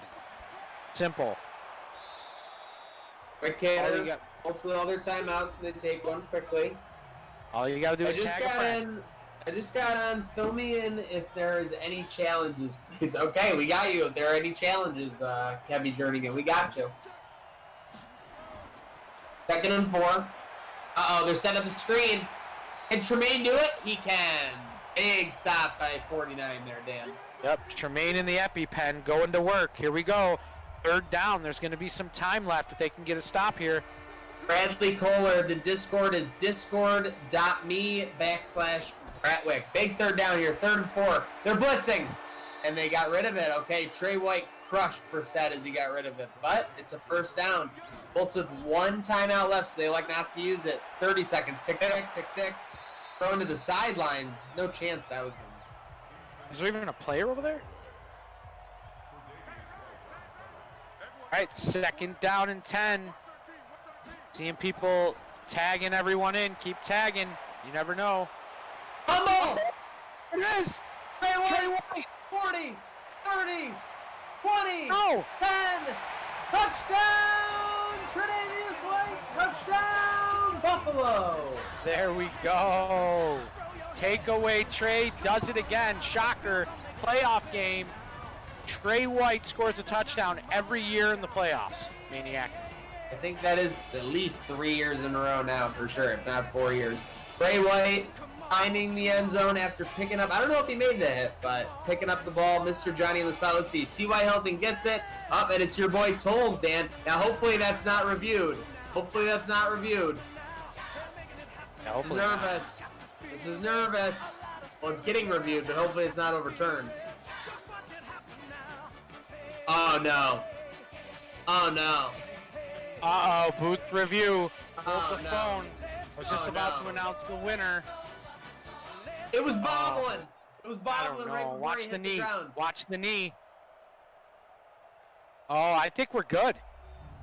Simple. Quick hitter. Hopefully all their timeouts, and they take one quickly. All you gotta do is tag a friend. I just got on. Fill me in if there is any challenges, please. Okay, we got you. If there are any challenges, Kevin Jernigan, we got you. 2nd and 4. Uh-oh, they're setting up the screen. Can Tremaine do it? He can. Big stop by 49 there, Dan. Yep, Tremaine in the EpiPen going to work. Here we go. 3rd down. There's going to be some time left if they can get a stop here. Bradley Kohler, the Discord is discord.me/Bratwick. Big 3rd down here, 3rd and 4. They're blitzing, and they got rid of it. Okay, Trey White crushed Brissett as he got rid of it, but it's a 1st down. Colts with 1 timeout left, so they like not to use it. 30 seconds. Tick, tick, tick, tick. Thrown to the sidelines. No chance that was going to. Is there even a player over there? All right, 2nd down and 10. Seeing people tagging everyone in. Keep tagging. You never know. Fumble! It is! Trey White! 40, 30, 20, No! 10. Touchdown! Tre'Davious White! Touchdown! Buffalo! There we go. Takeaway Trey does it again. Shocker. Playoff game. Trey White scores a touchdown every year in the playoffs. Maniac. I think that is at least 3 years in a row now, for sure, if not 4 years. Trey White finding the end zone after picking up, I don't know if he made the hit, but picking up the ball, Mr. Johnny in the spot. Let's see, T.Y. Hilton gets it. Up, and it's your boy Tolles, Dan. Now, hopefully that's not reviewed. Hopefully that's not reviewed. Yeah, This is nervous. This is nervous. Well, it's getting reviewed, but hopefully it's not overturned. Oh, no. Oh, no. Uh-oh, booth review. Oh, the no. phone. I was just about to announce the winner. It was bobbling. It was I don't bobbling know. right before Watch he the hit the knee. ground. Watch the knee. Oh, I think we're good.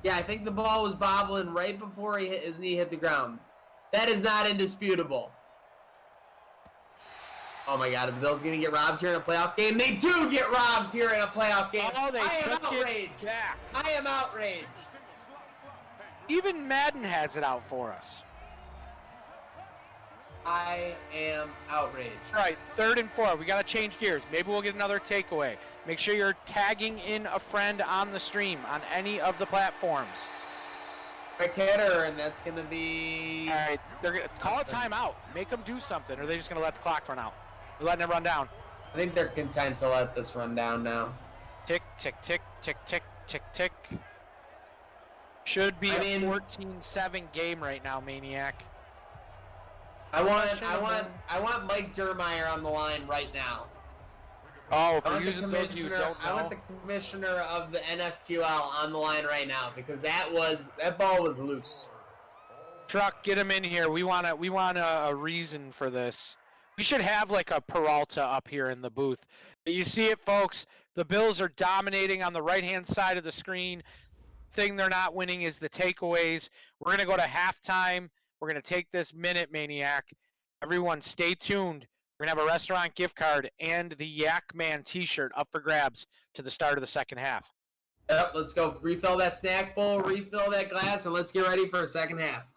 Yeah, I think the ball was bobbling right before his knee hit the ground. That is not indisputable. Oh my God, are the Bills going to get robbed here in a playoff game? They do get robbed here in a playoff game. Oh, they I am took outraged. it back. I am outraged. Even Madden has it out for us. I am outraged. All right, 3rd and 4. We got to change gears. Maybe we'll get another takeaway. Make sure you're tagging in a friend on the stream on any of the platforms. Quick hitter, and that's going to be... All right, they're gonna call a timeout. Make them do something, or are they just going to let the clock run out? They're letting it run down. I think they're content to let this run down now. Tick, tick, tick, tick, tick, tick, tick. Should be a 14-7 game right now, Maniac. I want Mike Dermeyer on the line right now. Oh, for using those you don't know. I want the commissioner of the NFQL on the line right now because that ball was loose. Truck, get him in here. We want a reason for this. We should have like a Peralta up here in the booth. You see it, folks. The Bills are dominating on the right-hand side of the screen. Thing they're not winning is the takeaways. We're going to go to halftime. We're going to take this minute, Maniac. Everyone, stay tuned. We're going to have a restaurant gift card and the Yak Man t-shirt up for grabs to the start of the second half. Yep, let's go refill that snack bowl, refill that glass, and let's get ready for a second half.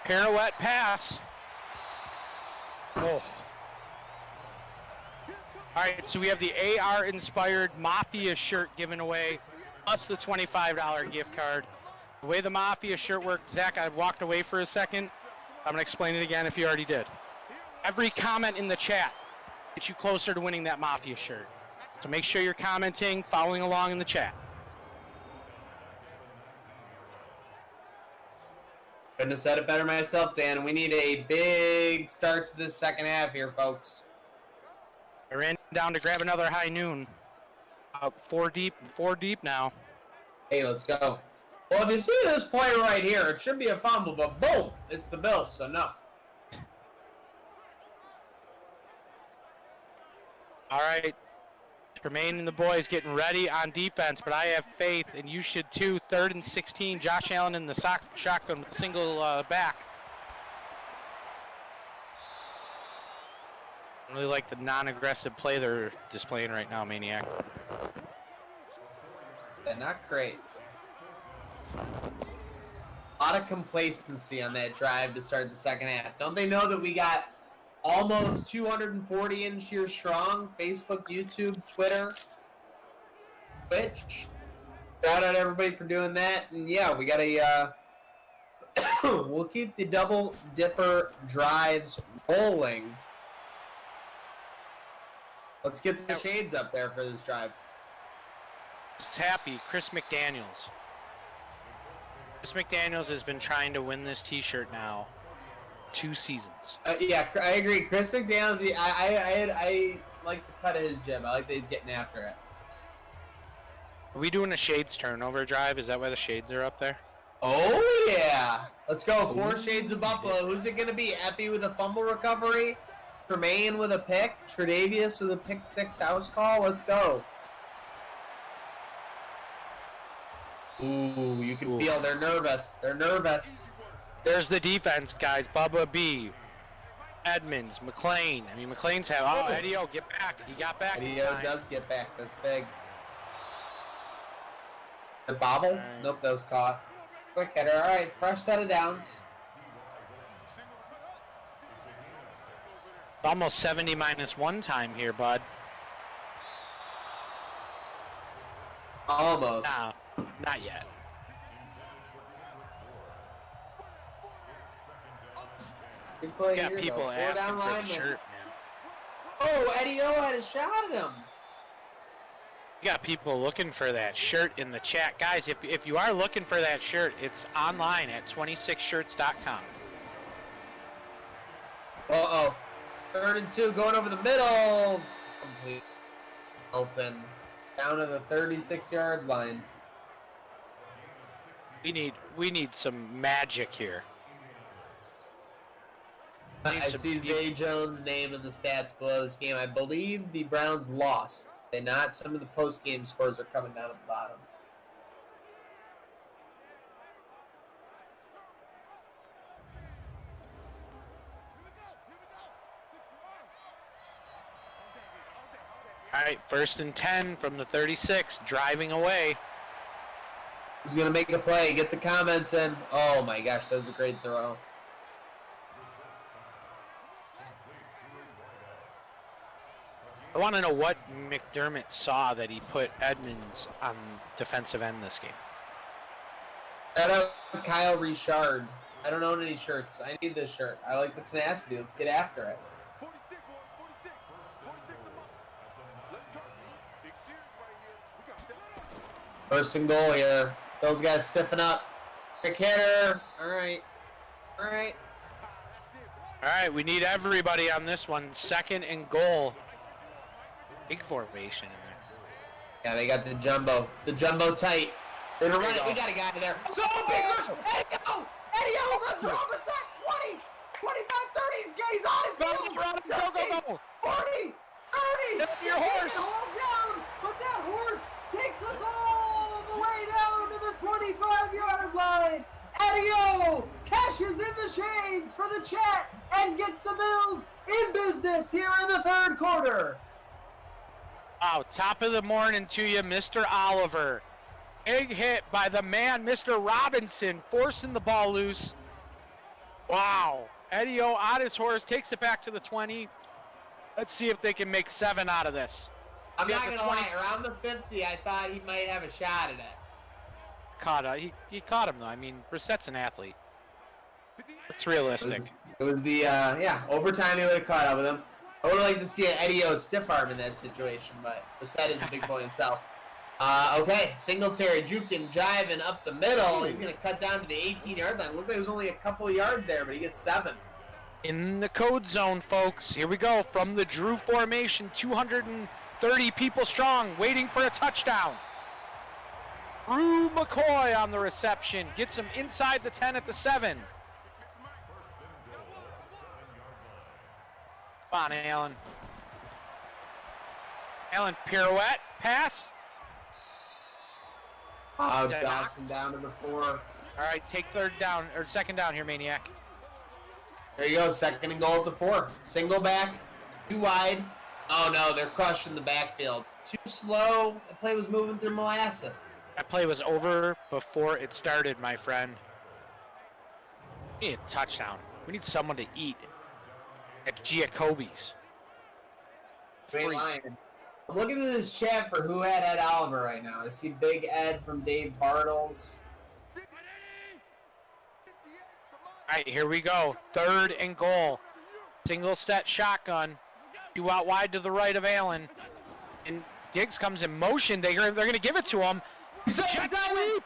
Pirouette pass. Oh. All right, so we have the AR-inspired Mafia shirt given away, plus the $25 gift card. The way the Mafia shirt worked, Zach, I walked away for a second. I'm going to explain it again if you already did. Every comment in the chat gets you closer to winning that Mafia shirt. So make sure you're commenting, following along in the chat. Couldn't have said it better myself, Dan. We need a big start to this second half here, folks. I ran down to grab another high noon. Four deep now. Hey, let's go. Well, if you see this play right here, it should be a fumble, but boom, it's the Bills, so no. All right, Tremaine and the boys getting ready on defense, but I have faith, and you should too. 3rd and 16, Josh Allen in the shotgun with a single back. I really like the non-aggressive play they're displaying right now, Maniac. Yeah, not great. A lot of complacency on that drive to start the second half. Don't they know that we got almost 240 in here strong? Facebook, YouTube, Twitter, Twitch. Shout out everybody for doing that. And yeah, we got a we'll keep the double dipper drives rolling. Let's get the shades up there for this drive. It's happy, Chris McDaniels. Chris McDaniels has been trying to win this T-shirt now 2 seasons. Yeah, I agree. Chris McDaniels, I like the cut of his jib. I like that he's getting after it. Are we doing a shades turnover drive? Is that why the shades are up there? Oh, yeah. Let's go. 4 shades of Buffalo. Who's it going to be? Epi with a fumble recovery. Tremaine with a pick. Tre'Davious with a pick 6 house call. Let's go. Ooh, you can feel they're nervous. They're nervous. There's the defense, guys. Bubba B, Edmonds, McLean. I mean, McLean's have. Oh, Eddie O, get back. He got back. Eddie O does get back. That's big. The bobbled? Right. Nope, that was caught. Quick hitter. All right, fresh set of downs. It's almost 70 minus 1 time here, bud. Almost. No, not yet. Good play got here, people though. asking for the shirt, man. Oh, Eddie O had a shot at him. You got people looking for that shirt in the chat. Guys, if you are looking for that shirt, it's online at 26shirts.com. Uh-oh. 3rd and 2 going over the middle. Complete. Elton down to the 36-yard line. We need some magic here. I see Zay Jones' name in the stats below this game. I believe the Browns lost. They not. Some of the post-game scores are coming down at the bottom. All right, 1st and 10 from the 36, driving away. Who's going to make a play? Get the comments in. Oh, my gosh, that was a great throw. I want to know what McDermott saw that he put Edmonds on defensive end this game. Shout out Kyle Richard. I don't own any shirts. I need this shirt. I like the tenacity. Let's get after it. First and goal here. Those guys stiffen up. Quick hitter. All right. All right. All right, we need everybody on this one. 2nd and goal. Big formation in there. Yeah, they got the jumbo. The jumbo tight. They're gonna run it. We got a guy in there. So big rush. Eddie O! Eddie O runs for almost that 20, 25, 30. He's on his heels. Go. 40, 30. Get your horse. Hold down, but that horse takes us all the way down to the 25-yard line. Eddie O cashes in the shades for the chat and gets the Bills in business here in the 3rd quarter. Wow, top of the morning to you, Mr. Oliver. Big hit by the man, Mr. Robinson, forcing the ball loose. Wow. Edio on his horse, takes it back to the 20. Let's see if they can make 7 out of this. I'm not going to lie. Around the 50, I thought he might have a shot at it. He caught him, though. I mean, Brissett's an athlete. It's realistic. It was the, overtime he would have caught up with him. I would have liked to see an Edio stiff arm in that situation, but Brissett is a big boy himself. Okay, Singletary juking, jiving up the middle. He's going to cut down to the 18-yard line. Looked like it was only a couple of yards there, but he gets 7. In the code zone, folks. Here we go from the Drew formation. 230 people strong, waiting for a touchdown. Drew McCoy on the reception. Gets him inside the 10 at the 7. Come on, Allen. Allen, pirouette, pass. Dawson down to the 4. All right, take second down here, Maniac. There you go, 2nd and goal at the 4. Single back, 2 wide. Oh no, they're crushing the backfield. Too slow. The play was moving through molasses. That play was over before it started, my friend. We need a touchdown. We need someone to eat at Giacobbe's. Great line. I'm looking at this chat for who had Ed Oliver right now. I see Big Ed from Dave Bartles. All right, here we go. 3rd and goal. Single set shotgun. 2 out wide to the right of Allen. And Diggs comes in motion. They're going to give it to him. Jet sweep!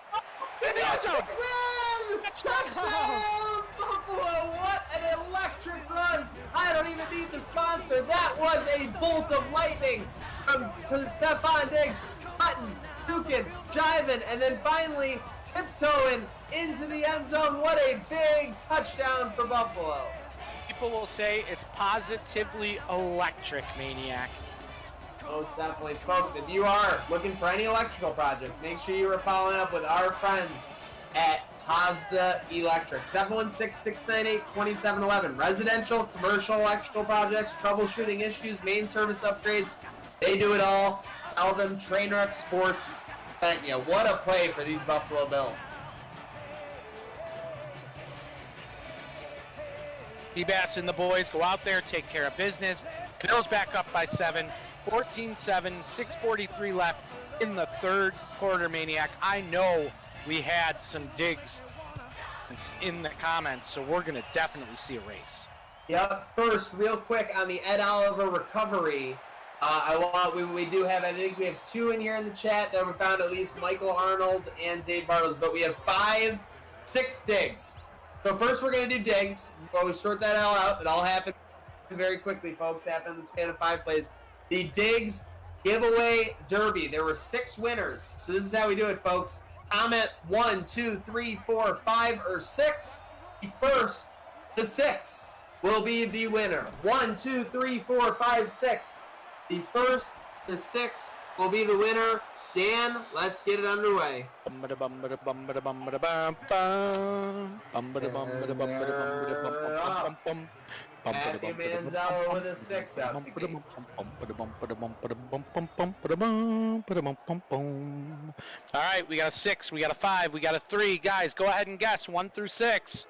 Touchdown! Buffalo, what an electric run! I don't even need the sponsor. That was a bolt of lightning to Stephon Diggs, cutting, duking, jiving, and then finally tiptoeing into the end zone. What a big touchdown for Buffalo. People will say it's positively electric, Maniac. Most definitely. Folks, if you are looking for any electrical projects, make sure you are following up with our friends at Hazda Electric. 716-698-2711. Residential, commercial electrical projects, troubleshooting issues, main service upgrades. They do it all. Tell them Trainwreck Sports sent you. What a play for these Buffalo Bills. Bass and the boys go out there, take care of business. Bills back up by 7. 14-7, 6:43 left in the 3rd quarter, Maniac. I know we had some digs in the comments, so we're going to definitely see a race. Yep. First, real quick on the Ed Oliver recovery. We do have, I think we have 2 in here in the chat that we found, at least Michael Arnold and Dave Bartles, but we have 6 digs. So first we're going to do digs. While we sort that all out, it all happened very quickly, folks. Happened in the span of 5 plays. The Digs Giveaway Derby. There were 6 winners. So this is how we do it, folks. Comment 1, 2, 3, 4, 5, or 6. The first to 6 will be the winner. 1, 2, 3, 4, 5, 6. The first to 6 will be the winner. Dan, let's get it underway. Matthew Manziel with a 6 out the gate. All right, we got a 6, we got a 5, we got a 3. Guys, go ahead and guess 1 through 6.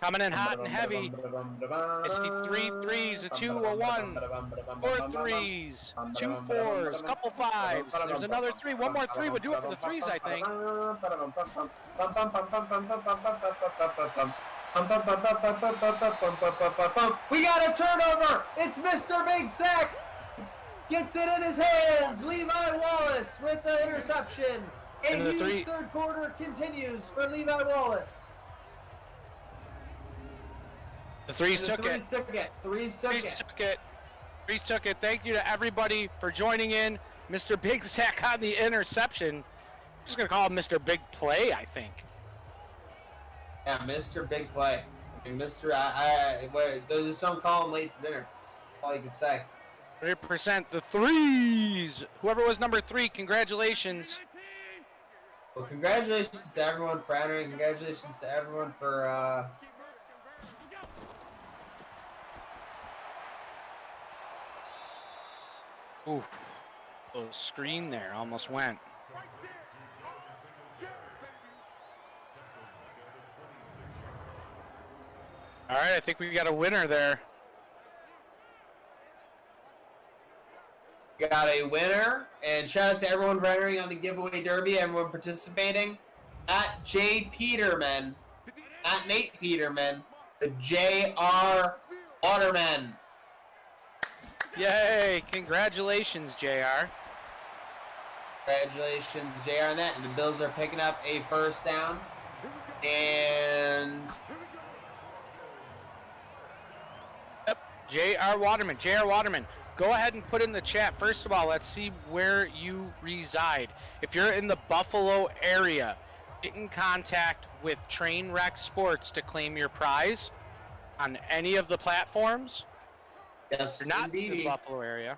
Coming in hot and heavy. I see 3 threes, a 2, a 1, 4 threes, 2 4s, couple 5s. There's another 3, one more 3 would do it for the 3s, I think. We got a turnover. It's Mr. Big Sack. Gets it in his hands. Levi Wallace with the interception. A huge 3rd quarter continues for Levi Wallace. The 3s took it. 3s took it. Thank you to everybody for joining in. Mr. Big Sack on the interception. I'm just going to call him Mr. Big Play, I think. Yeah, Mr. Big Play. I mean, Mr. Just don't call him late for dinner. That's all you can say. 100% the 3s. Whoever was number 3, congratulations. Well, congratulations to everyone for entering. Congratulations to everyone for... Oof. The screen there almost went. All right, I think we got a winner there. We got a winner, and shout out to everyone for entering on the giveaway derby, everyone participating. At Jay Peterman, at Nate Peterman, the J.R. Waterman. Yay! Congratulations, JR. Congratulations, JR, on that. And the Bills are picking up a first down. And Yep, J.R. Waterman. J.R. Waterman, go ahead and put in the chat. First of all, let's see where you reside. If you're in the Buffalo area, get in contact with Trainwreck Sports to claim your prize on any of the platforms. yes, If you're not in the indeedy. Buffalo area.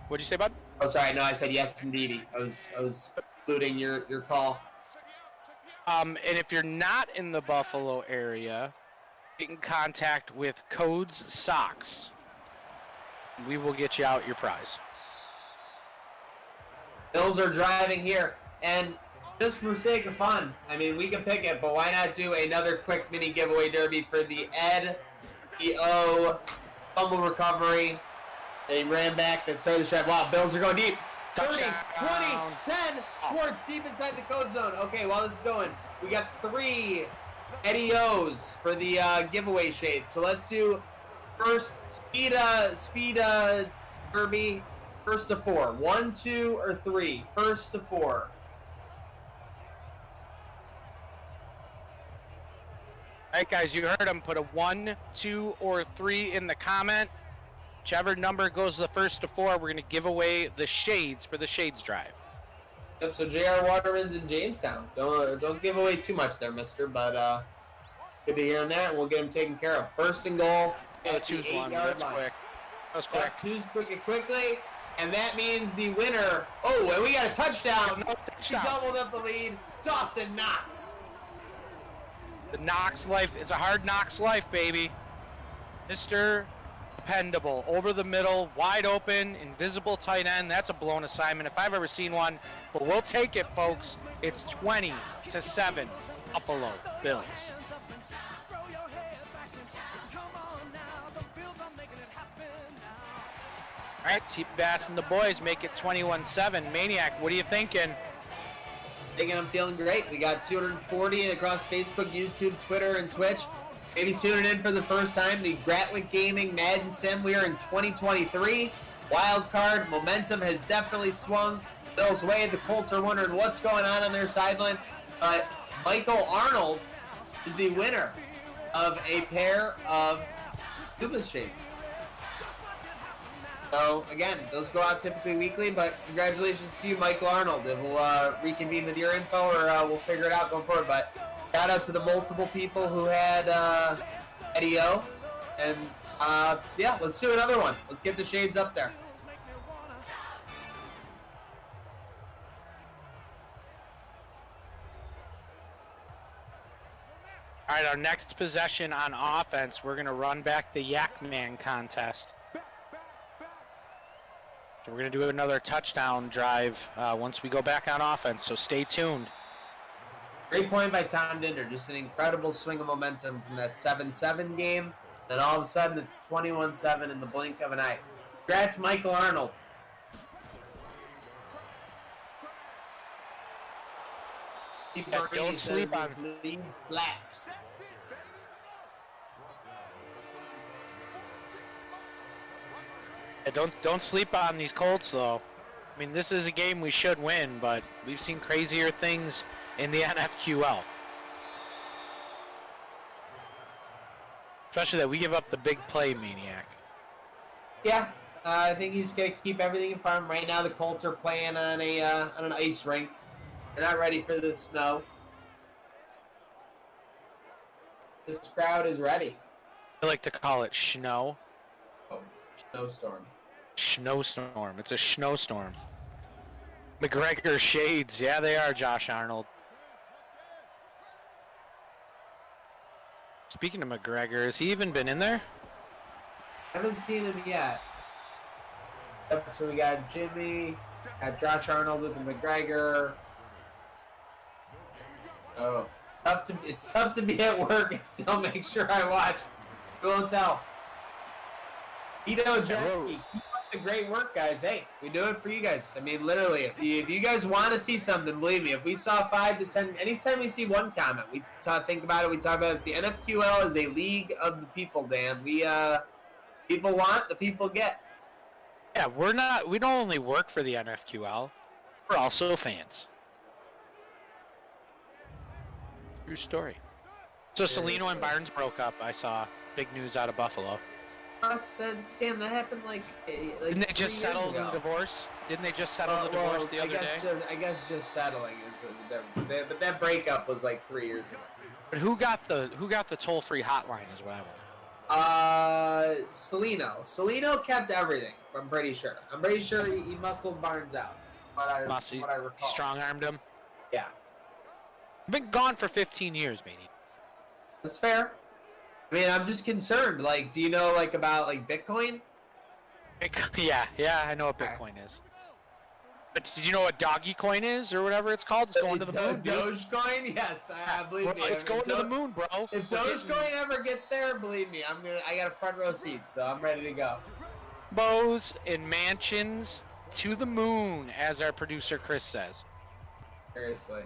What'd you say, bud? Oh, sorry. No, I said yes, indeedy. I was including your call. And if you're not in the Buffalo area, get in contact with Codes Socks. We will get you out your prize. Bills are driving here, and just for sake of fun, I mean, we can pick it, but why not do another quick mini giveaway derby for the Ed E.O. fumble recovery. And he ran back that started the drive. Wow, Bills are going deep. 30, 20, Touchdown. 10. Schwartz deep inside the code zone. Okay, while this is going, we got 3 Eddie O's for the giveaway shade. So let's do first speed derby, first to 4. 1, 2, or 3. First to 4. All right, guys, you heard him. Put a 1, 2, or 3 in the comment. Whichever number goes the first to 4, we're going to give away the shades for the Shades Drive. Yep, so J.R. Waterman's in Jamestown. Don't give away too much there, mister, but good to hear on that, and we'll get him taken care of. First and goal. Yeah, At the choose one. 8-yard That's line. quick. That was quick. Yep, choose quickly, and that means the winner. Oh, and we got a touchdown. She Touchdown. doubled up the lead. Dawson Knox. The Knox life. It's a hard Knox life, baby. Mr. Dependable. Over the middle, wide open, invisible tight end. That's a blown assignment if I've ever seen one. But we'll take it, folks. It's 20-7. Buffalo Bills. All right, T. Bass and the boys make it 21-7. Maniac, what are you thinking? Thinking I'm feeling great. We got 240 across Facebook, YouTube, Twitter, and Twitch. Maybe tuning in for the first time. The Gratwick Gaming Madden Sim. We are in 2023. Wild card momentum has definitely swung Bill's way. The Colts are wondering what's going on their sideline. But Michael Arnold is the winner of a pair of Cuba shades. So, again, those go out typically weekly, but congratulations to you, Michael Arnold. And we'll reconvene with your info, or we'll figure it out going forward. But shout out to the multiple people who had Eddie O. And, yeah, let's do another one. Let's get the shades up there. All right, our next possession on offense, we're going to run back the Yak Man contest. So we're going to do another touchdown drive once we go back on offense, so stay tuned. Great point by Tom Dinder. Just an incredible swing of momentum from that 7-7 game. Then all of a sudden, it's 21-7 in the blink of an eye. Congrats, Michael Arnold. Yeah, don't sleep on lead slaps. Yeah, don't sleep on these Colts, though. I mean, this is a game we should win, but we've seen crazier things in the NFQL. Especially that we give up the big play maniac. Yeah, I think he's gonna keep everything in front of him. Right now, the Colts are playing on an ice rink. They're not ready for the snow. This crowd is ready. I like to call it snow. Oh, snowstorm. Snowstorm. It's a snowstorm. McGregor shades. Yeah, they are, Josh Arnold. Speaking of McGregor, has he even been in there? Haven't seen him yet. Yep, so we got Jimmy, got Josh Arnold with the McGregor. Oh, It's tough to be at work and still make sure I watch. You won't tell. Vito Jetski, keep up the great work, guys. Hey, we do it for you guys. I mean, literally, if you guys want to see something, believe me, if we saw 5 to 10, anytime we see one comment, we think about it. We talk about it. The NFQL is a league of the people, Dan. We people want, the people get. Yeah, we don't only work for the NFQL, we're also fans. True story. So Salino and Barnes broke up. I saw big news out of Buffalo. Damn, that happened like Didn't they just settle the divorce? Didn't they just settle the divorce the other day? I guess just settling is but that breakup was like 3 years ago. But who got the toll-free hotline is what I want. Salino. Salino kept everything. I'm pretty sure. He muscled Barnes out. What I recall. Strong-armed him. Yeah. Been gone for 15 years, matey. That's fair. I mean, I'm just concerned. Like, do you know about Bitcoin? Yeah, I know what Bitcoin is. But did you know what Doggy Coin is, or whatever it's called? It's going to the moon. Dogecoin? Yes, I believe me. It's going to the moon, bro. If Dogecoin ever gets there, believe me, I got a front row seat, so I'm ready to go. Bows and mansions to the moon, as our producer Chris says. Seriously.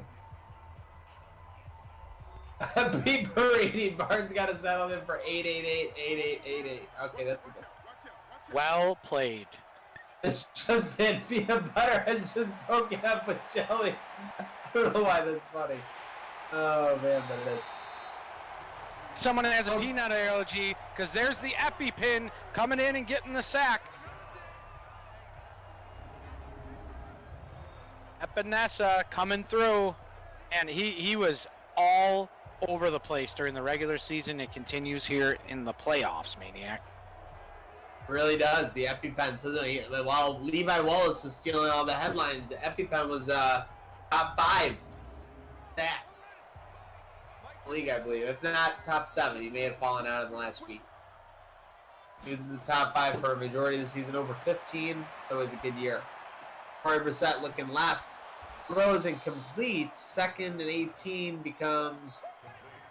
Pete Barrini, Barnes got a settlement for 888-8888. Okay, that's a good one. Well played. It's just it. Peanut butter has just broken up with jelly. I don't know why that's funny. Oh, man, but it is. Someone has a peanut allergy, because there's the EpiPen coming in and getting the sack. Epinesa coming through, and he was all over the place during the regular season. It continues here in the playoffs, Maniac. Really does. The EpiPen. So while Levi Wallace was stealing all the headlines, the EpiPen was top 5 stats in the league, I believe. If not top 7, he may have fallen out in the last week. He was in the top 5 for a majority of the season, over 15, so it was a good year. Corey Brissett looking left. Throws incomplete. 2nd and 18 becomes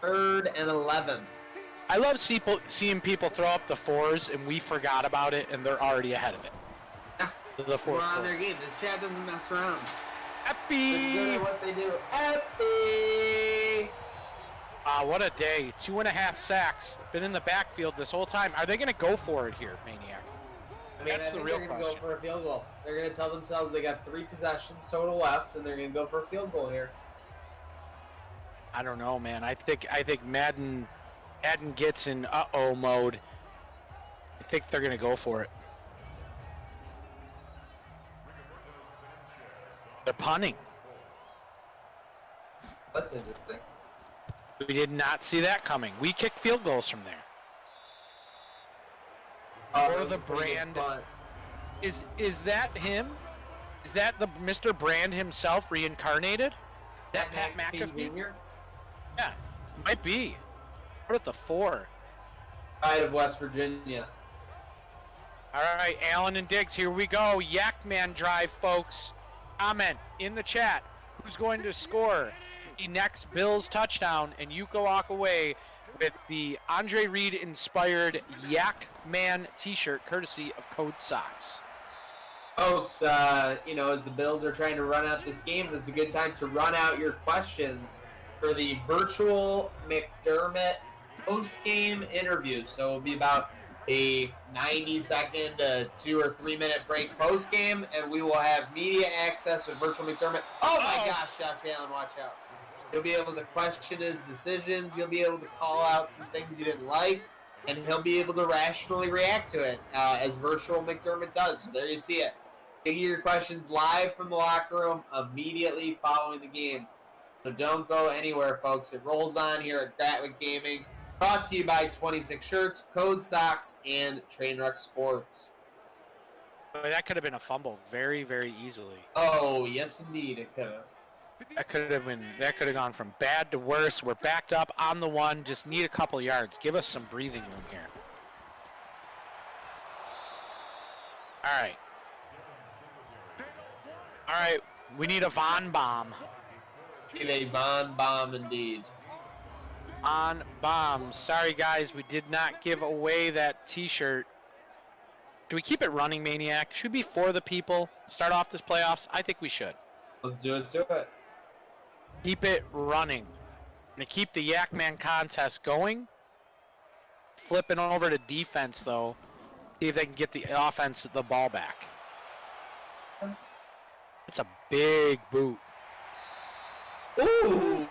3rd and 11. I love seeing people throw up the 4s and we forgot about it and they're already ahead of it. Yeah. The 4. We're on their game. This chat doesn't mess around. Epi! They're good at what they do. Epi! What a day. 2.5 sacks. Been in the backfield this whole time. Are they going to go for it here, Maniac? That's the real question. They're going to go for a field goal. They're going to tell themselves they got 3 possessions total left, and they're going to go for a field goal here. I don't know, man. I think Madden gets in uh-oh mode. I think they're going to go for it. They're punting. That's interesting. We did not see that coming. We kicked field goals from there. Or the Brand. Is that him? Is that the Mr. Brand himself reincarnated? That Pat McAfee? Yeah, might be. What at the 4? Pride of West Virginia. All right, Allen and Diggs, here we go. Yak Man drive, folks. Comment in the chat. Who's going to score the next Bills touchdown? And you can walk away with the Andre Reed inspired Yak Man t-shirt courtesy of Code Sox. Folks, as the Bills are trying to run out this game, this is a good time to run out your questions for the virtual McDermott post-game interview. So it'll be about a 90-second, 2 or 3 minute break post-game, and we will have media access with virtual McDermott. Oh my gosh, Josh Allen, watch out. You'll be able to question his decisions. You'll be able to call out some things you didn't like, and he'll be able to rationally react to it, as virtual McDermott does. So there you see it. You get your questions live from the locker room immediately following the game. So don't go anywhere, folks. It rolls on here at Gatwick Gaming. Brought to you by 26 Shirts, Code Sox, and Trainwreck Sports. That could have been a fumble very, very easily. Oh, yes, indeed, it could have. That could have gone from bad to worse. We're backed up on the 1. Just need a couple yards. Give us some breathing room here. All right. We need a Von Bomb. Need a Von Bomb indeed. on bombs. Sorry, guys, we did not give away that T-shirt. Do we keep it running, Maniac? Should we be for the people? Start off this playoffs? I think we should. Let's do it. Keep it running. I'm going to keep the Yak Man contest going. Flipping over to defense, though. See if they can get the offense the ball back. It's a big boot. Ooh!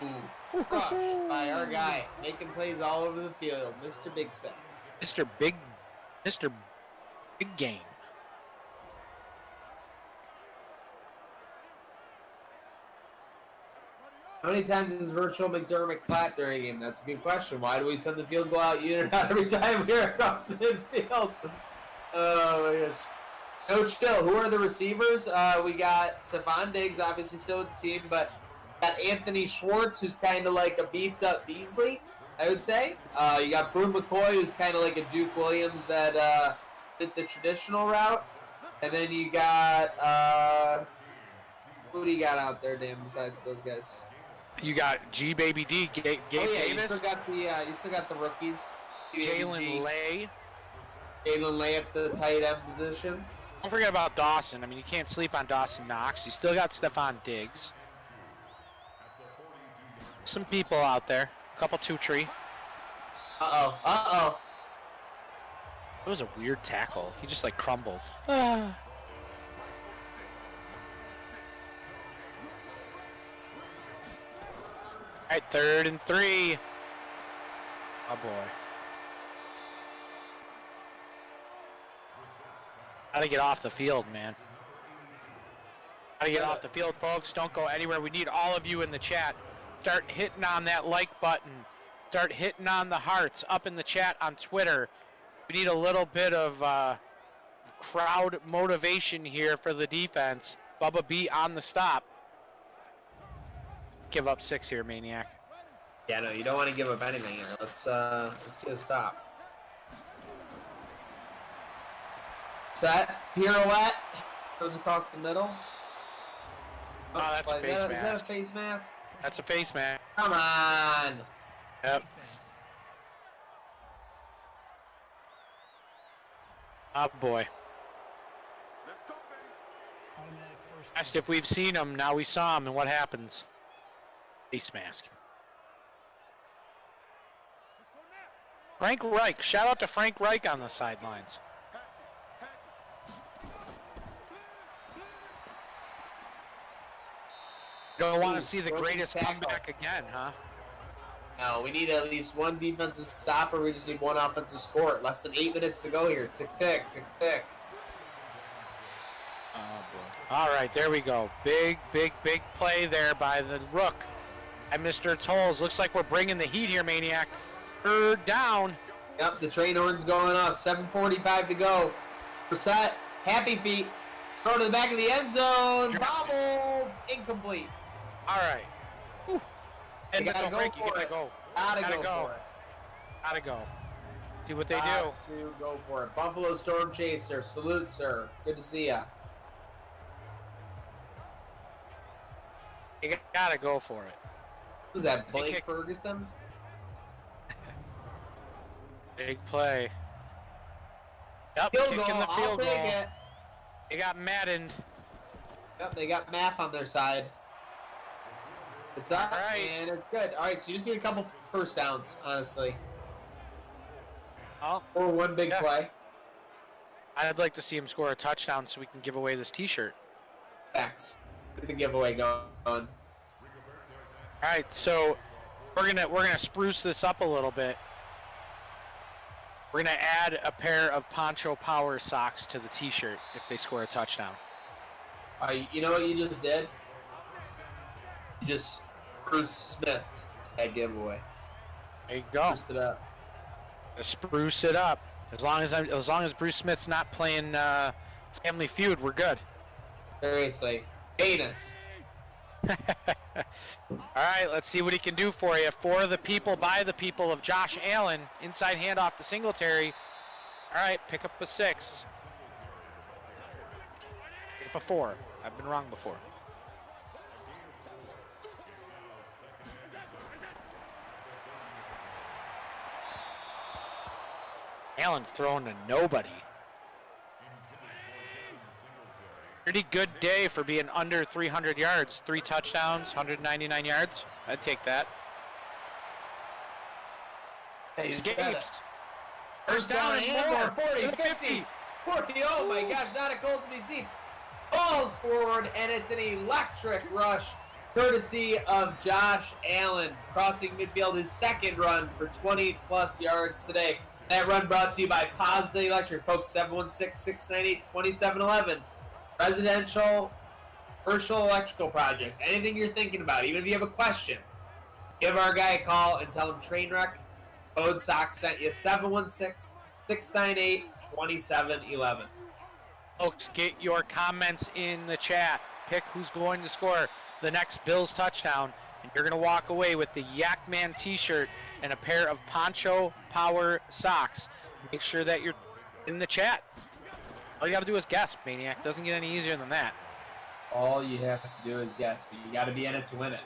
Crushed by our guy, making plays all over the field, Mr. Big Set. Mr. Big Game. How many times has Virtual McDermott clapped during a game? That's a good question. Why do we send the field goal out unit out every time we're across midfield? Oh my gosh. No chill. Who are the receivers? We got Stephon Diggs, obviously still with the team, but got Anthony Schwartz, who's kind of like a beefed up Beasley, I would say. You got Brew McCoy, who's kind of like a Duke Williams that did the traditional route. And then you got, who do you got out there, Dan, besides those guys? You got G Baby D, Gabe Davis. You still got the rookies. Jalen Lay. Jalen Lay at the tight end position. Don't forget about Dawson. I mean, you can't sleep on Dawson Knox. You still got Stephon Diggs. Some people out there. A couple two-tree. Uh-oh. It was a weird tackle. He just, like, crumbled. All right, 3rd and 3. Oh, boy. Gotta get off the field, man. Gotta get off the field, folks. Don't go anywhere. We need all of you in the chat. Start hitting on that like button. Start hitting on the hearts up in the chat on Twitter. We need a little bit of crowd motivation here for the defense. Bubba B on the stop. Give up 6 here, Maniac. Yeah, no, you don't want to give up anything here. Let's get a stop. Set, pirouette, goes across the middle. Oh, that's a face mask. Is that a face mask? That's a face mask. Come on. Yep. Oh, boy. Asked if we've seen him, now we saw him, and what happens? Face mask. Frank Reich. Shout out to Frank Reich on the sidelines. You don't want to see the greatest comeback again, huh? No, we need at least one defensive stopper. We just need one offensive score. Less than 8 minutes to go here. Tick, tick, tick, tick. Oh, boy. All right, there we go. Big play there by the Rook. And Mr. Tolles. Looks like we're bringing the heat here, Maniac. 3rd down. Yep, the train horn's going off. 7:45 to go. Brissett, happy feet. Throw to the back of the end zone. Bobble. Incomplete. All right. Whew. And gotta go Frank, you for gotta it. go. Gotta go for it. Gotta go. Do what they Got to go for it. Buffalo Storm Chaser. Salute, sir. Good to see ya. do. You gotta go for it. Who's that, Blake Ferguson? Big play. Yep, Field kicking goal. the I'll field take goal. it. They got maddened. Yep, they got math on their side. It's up, All right. and it's good. All right, so you just need a couple first downs, honestly. Oh, Or one big play. I'd like to see him score a touchdown so we can give away this T-shirt. Facts. Get the giveaway going. All right, so we're gonna spruce this up a little bit. We're gonna add a pair of Poncho Power socks to the T-shirt if they score a touchdown. You know what you just did? You just Bruce Smith that giveaway. There you go. Spruced it up. Spruce it up. As long as Bruce Smith's not playing Family Feud, we're good. Seriously, anus. All right, let's see what he can do for you. For the people, by the people of Josh Allen. Inside handoff to Singletary. All right, pick up a 6. Pick up a 4. I've been wrong before. Allen throwing to nobody. Pretty good day for being under 300 yards. 3 touchdowns, 199 yards. I'd take that. Hey, you said it. Escapes. First down and more. 40, 50, 40. Oh my gosh, not a goal to be seen. Balls forward, and it's an electric rush, courtesy of Josh Allen, crossing midfield, his second run for 20-plus yards today. That run brought to you by Posda Electric, folks, 716-698-2711. Residential, commercial electrical projects, anything you're thinking about, even if you have a question, give our guy a call and tell him Trainwreck Code Sox sent you. 716-698-2711. Folks, get your comments in the chat. Pick who's going to score the next Bills touchdown, and you're going to walk away with the Yak Man t-shirt and a pair of Poncho Power socks. Make sure that you're in the chat. All you got to do is guess, Maniac. Doesn't get any easier than that. All you have to do is guess, but you got to be in it to win it.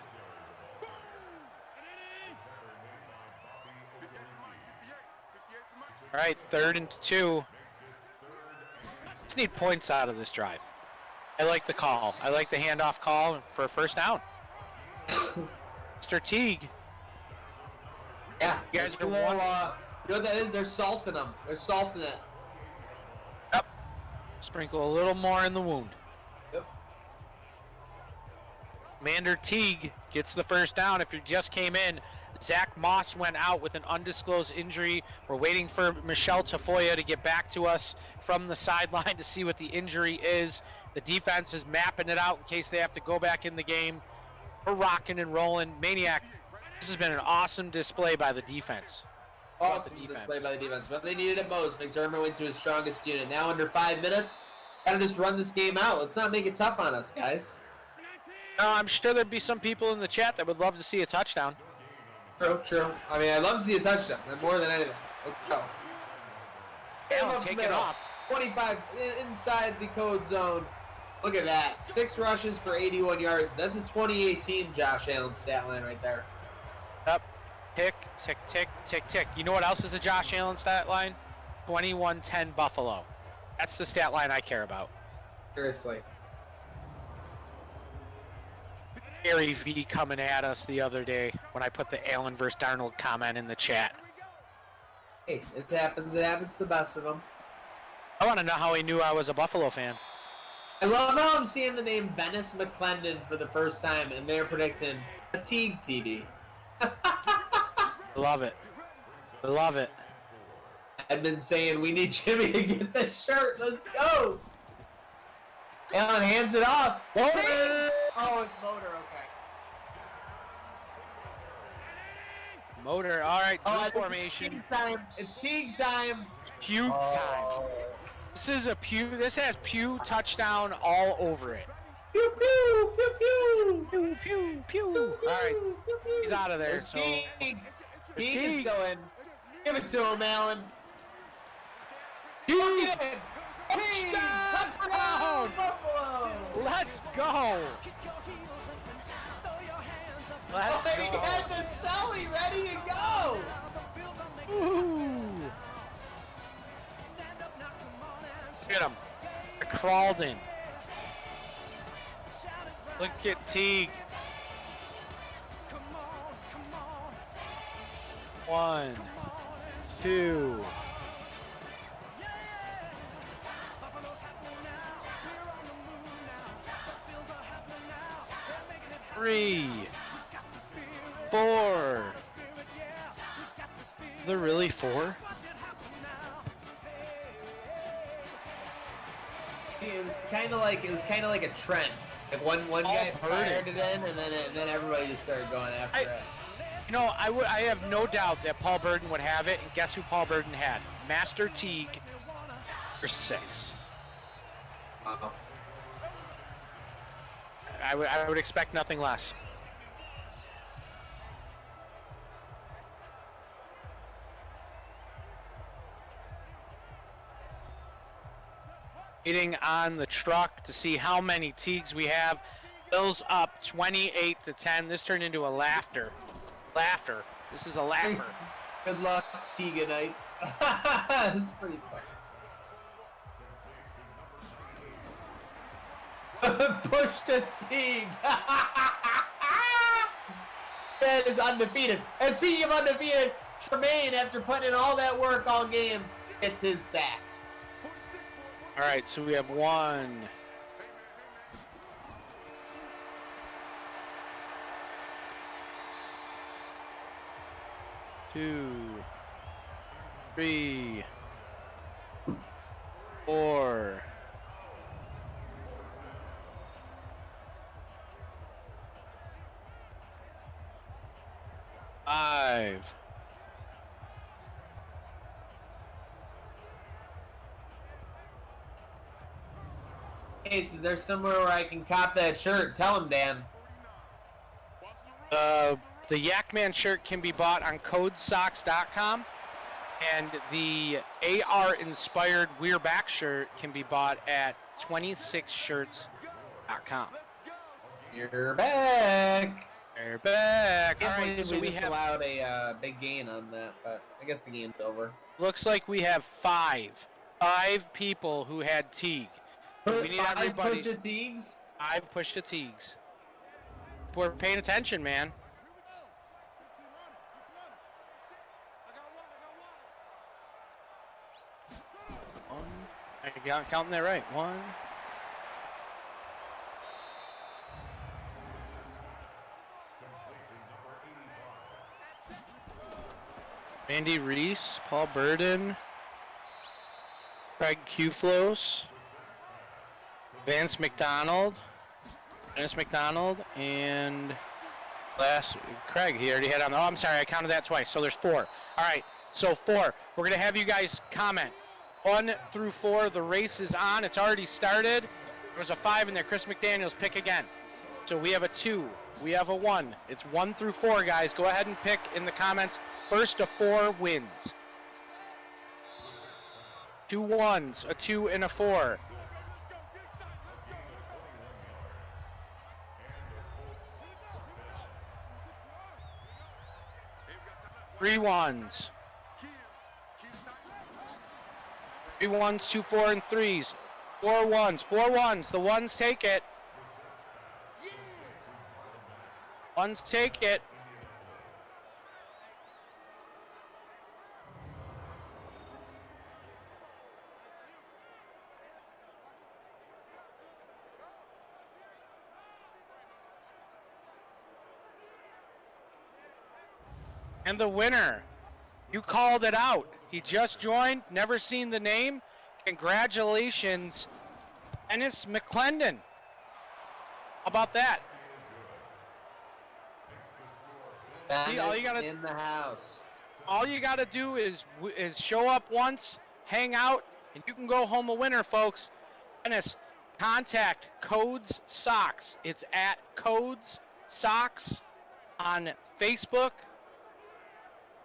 All right, 3rd and 2. Just need points out of this drive. I like the call. I like the handoff call for a first down. Mr. Teague. Yeah, You guys are you know what that is? They're salting them. They're salting it. Yep. Sprinkle a little more in the wound. Yep. Commander Teague gets the first down. If you just came in, Zach Moss went out with an undisclosed injury. We're waiting for Michelle Tafoya to get back to us from the sideline to see what the injury is. The defense is mapping it out in case they have to go back in the game. We're rocking and rolling. Maniac, this has been an awesome display by the defense. Awesome display by the defense. But they needed it most. McDermott went to his strongest unit. Now under 5 minutes, gotta just run this game out. Let's not make it tough on us, guys. I'm sure there'd be some people in the chat that would love to see a touchdown. True. I mean, I'd love to see a touchdown. More than anything. Let's go. Allen take it off. 25 inside the code zone. Look at that. 6 rushes for 81 yards. That's a 2018 Josh Allen stat line right there. Up. Tick, tick, tick, tick, tick. You know what else is a Josh Allen stat line? 21-10 Buffalo. That's the stat line I care about. Seriously. Gary V coming at us the other day when I put the Allen versus Darnold comment in the chat. Hey, it happens. It happens to the best of them. I want to know how he knew I was a Buffalo fan. I love how I'm seeing the name Venice McClendon for the first time, and they're predicting fatigue TD. Love it. Love it. I've been saying we need Jimmy to get this shirt. Let's go. Allen hands it off. Motor! Oh, it's Motor. Okay. Motor. All right. Oh, New formation. It's Teague time. Pew time. This is a Pew. This has Pew touchdown all over it. Pew pew pew pew. Pew pew pew. All right. He's out of there. There's So Teague. Teague is Teague. still in. Give it to him, Allen. Pew. Get it. Teague. Touchdown. Buffalo. Let's go. Let's Oh, he go. had the Sully ready to go. Ooh. Look at him. I crawled in. Look at Teague. 1, 2. Three, 4. They're really 4? It was kind of like a trend. Like one guy Paul fired Burden. it in, and then everybody just started going after it. You know, I have no doubt that Paul Burden would have it, and guess who Paul Burden had? Master Teague for 6. Uh-oh. I would expect nothing less. Waiting on the truck to see how many Teagues we have. Bills up 28-10. This turned into a laughter. This is a laugher. Good luck, Teaganites. That's pretty funny. Push to Teague. That is undefeated. And speaking of undefeated, Tremaine, after putting in all that work all game, gets his sack. All right, so we have 1, 2, 3, 4, 5. Hey, is there somewhere where I can cop that shirt? Tell him, Dan. The Yakman shirt can be bought on codesocks.com, and the AR-inspired We're Back shirt can be bought at 26shirts.com. You're back. We're back. All Can't right, believe so we just have. allowed a big gain on that, but I guess the game's over. Looks like we have 5 people who had Teague. We need everybody. Push of Teagues? I've pushed the Teagues. We're paying attention, man. I got counting that right. 1. Randy Reese, Paul Burden, Craig Qflos, Dennis McDonald, and Craig, he already had on. Oh, I'm sorry, I counted that twice. So there's 4. All right, so 4. We're going to have you guys comment. 1 through 4, the race is on. It's already started. There was a 5 in there. Chris McDaniels, pick again. So we have a 2. We have a 1. It's 1 through 4, guys. Go ahead and pick in the comments. First to 4 wins. 2 1s, a 2, and a 4. 3 1s. 3 1s, 2 4 and 3s. 4 1s, 4 1s. The 1s take it. 1s take it. And the winner, you called it out. He just joined, never seen the name. Congratulations, Ennis McClendon. How about that? See, all you gotta, in the house. all you gotta do is show up once, hang out, and you can go home a winner, folks. Ennis, contact Codes Socks. It's at Codes Socks on Facebook.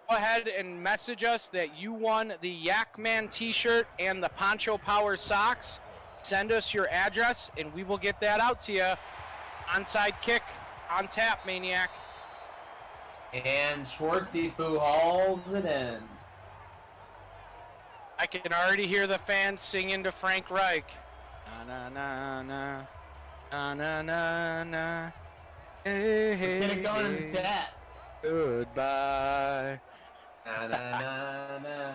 Go ahead and message us that you won the Yakman t-shirt and the Poncho Power socks. Send us your address, and we will get that out to you. Onside kick, on tap, Maniac. And Schwartzy Poo hauls it in. I can already hear the fans singing to Frank Reich. Na na na na na na na. Hey, hey, Get it going in the chat. Goodbye. Na na na na.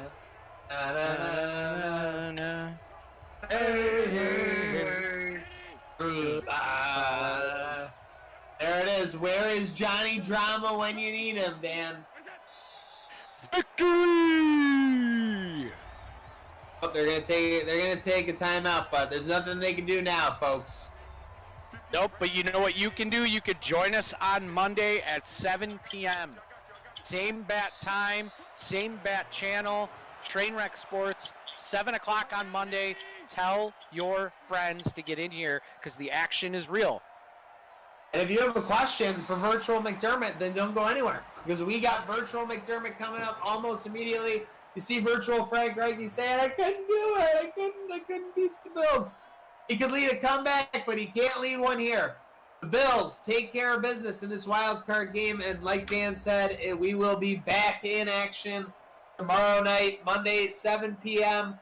Na na na na. Na. Hey, hey, hey. Goodbye. There it is. Where is Johnny Drama when you need him, Dan? Victory! Oh, they're gonna take a timeout, but there's nothing they can do now, folks. Nope, but you know what you can do? You could join us on Monday at 7 p.m. Same bat time, same bat channel, Trainwreck Sports, 7 o'clock on Monday. Tell your friends to get in here because the action is real. And if you have a question for Virtual McDermott, then don't go anywhere because we got Virtual McDermott coming up almost immediately. You see Virtual Frank Reich, he's saying, I couldn't do it. I couldn't beat the Bills. He could lead a comeback, but he can't lead one here. The Bills take care of business in this wild card game, and like Dan said, we will be back in action tomorrow night, Monday, 7 p.m.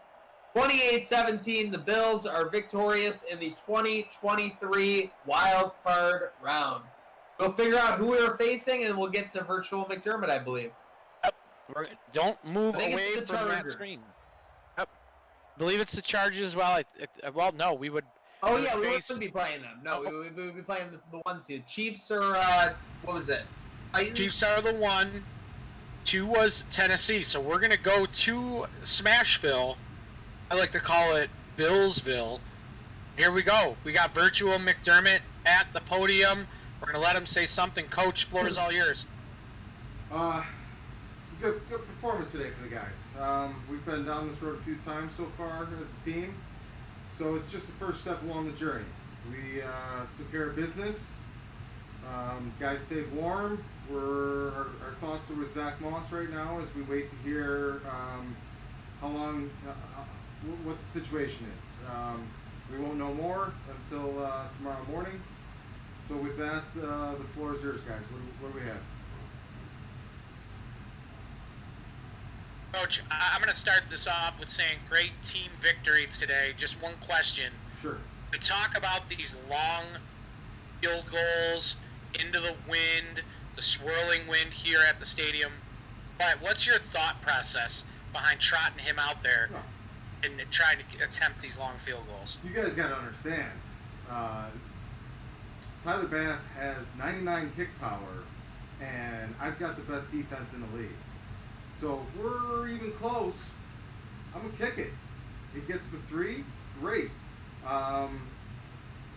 28-17, the Bills are victorious in the 2023 wild card round. We'll figure out who we're facing, and we'll get to virtual McDermott, I believe. Don't move I think away it's the from that Chargers. screen. Yep. I believe it's the Chargers as well. Well, no, we would. Oh, we yeah, would we face- wouldn't be playing them. No, we would be playing the 1 seed. Chiefs or, what was it? Titans? Chiefs are the 1. 2 was Tennessee. So we're going to go to Smashville. I like to call it Billsville. Here we go. We got virtual McDermott at the podium. We're going to let him say something. Coach, floor is all yours. It's a good performance today for the guys. We've been down this road a few times so far as a team, so it's just the first step along the journey. We took care of business. Guys stayed warm. Our thoughts are with Zach Moss right now as we wait to hear how long, what the situation is. We won't know more until tomorrow morning. So with that, the floor is yours, guys. What do we have? Coach, I'm going to start this off with saying great team victory today. Just one question. Sure. We talk about these long field goals into the wind, the swirling wind here at the stadium. But what's your thought process behind trotting him out there and trying to attempt these long field goals? You guys got to understand, Tyler Bass has 99 kick power, and I've got the best defense in the league. So if we're even close, I'm going to kick it. He gets the 3, great.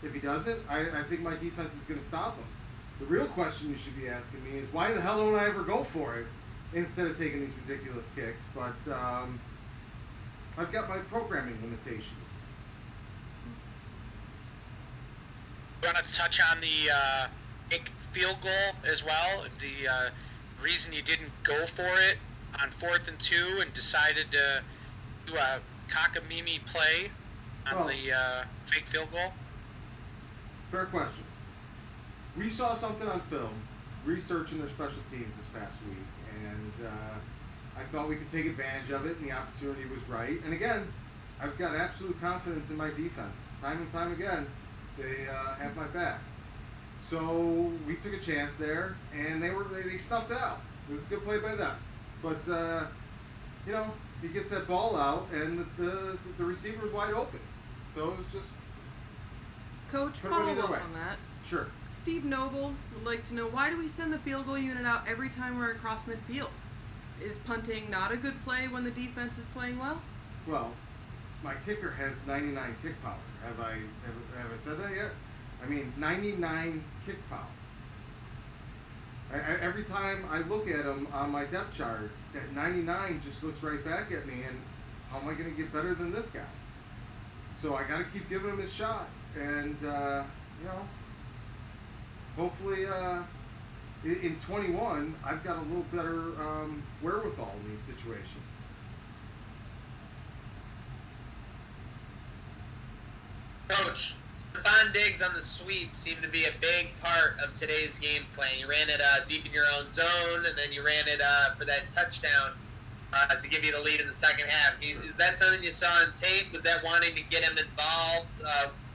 If he doesn't, I think my defense is going to stop him. The real question you should be asking me is why the hell don't I ever go for it instead of taking these ridiculous kicks? But I've got my programming limitations. You want to touch on the field goal as well? The reason you didn't go for it on 4th and 2 and decided to do a cockamamie play on the fake field goal? Fair question. We saw something on film, researching their special teams this past week, and I thought we could take advantage of it, and the opportunity was right. And again, I've got absolute confidence in my defense. Time and time again, they have my back. So we took a chance there, and they stuffed it out. It was a good play by them. But he gets that ball out, and the receiver was wide open. So it was just Coach, put it either follow up way. on that. Sure. Steve Noble would like to know, why do we send the field goal unit out every time we're across midfield? Is punting not a good play when the defense is playing well? Well, my kicker has 99 kick power. Have I said that yet? I mean, 99 kick power. Every time I look at him on my depth chart, that 99 just looks right back at me, and how am I going to get better than this guy? So I got to keep giving him his shot, and hopefully in 21 I've got a little better wherewithal in these situations. Coach, Stephon Diggs on the sweep seemed to be a big part of today's game plan. You ran it deep in your own zone, and then you ran it for that touchdown to give you the lead in the second half. Is that something you saw on tape? Was that wanting to get him involved?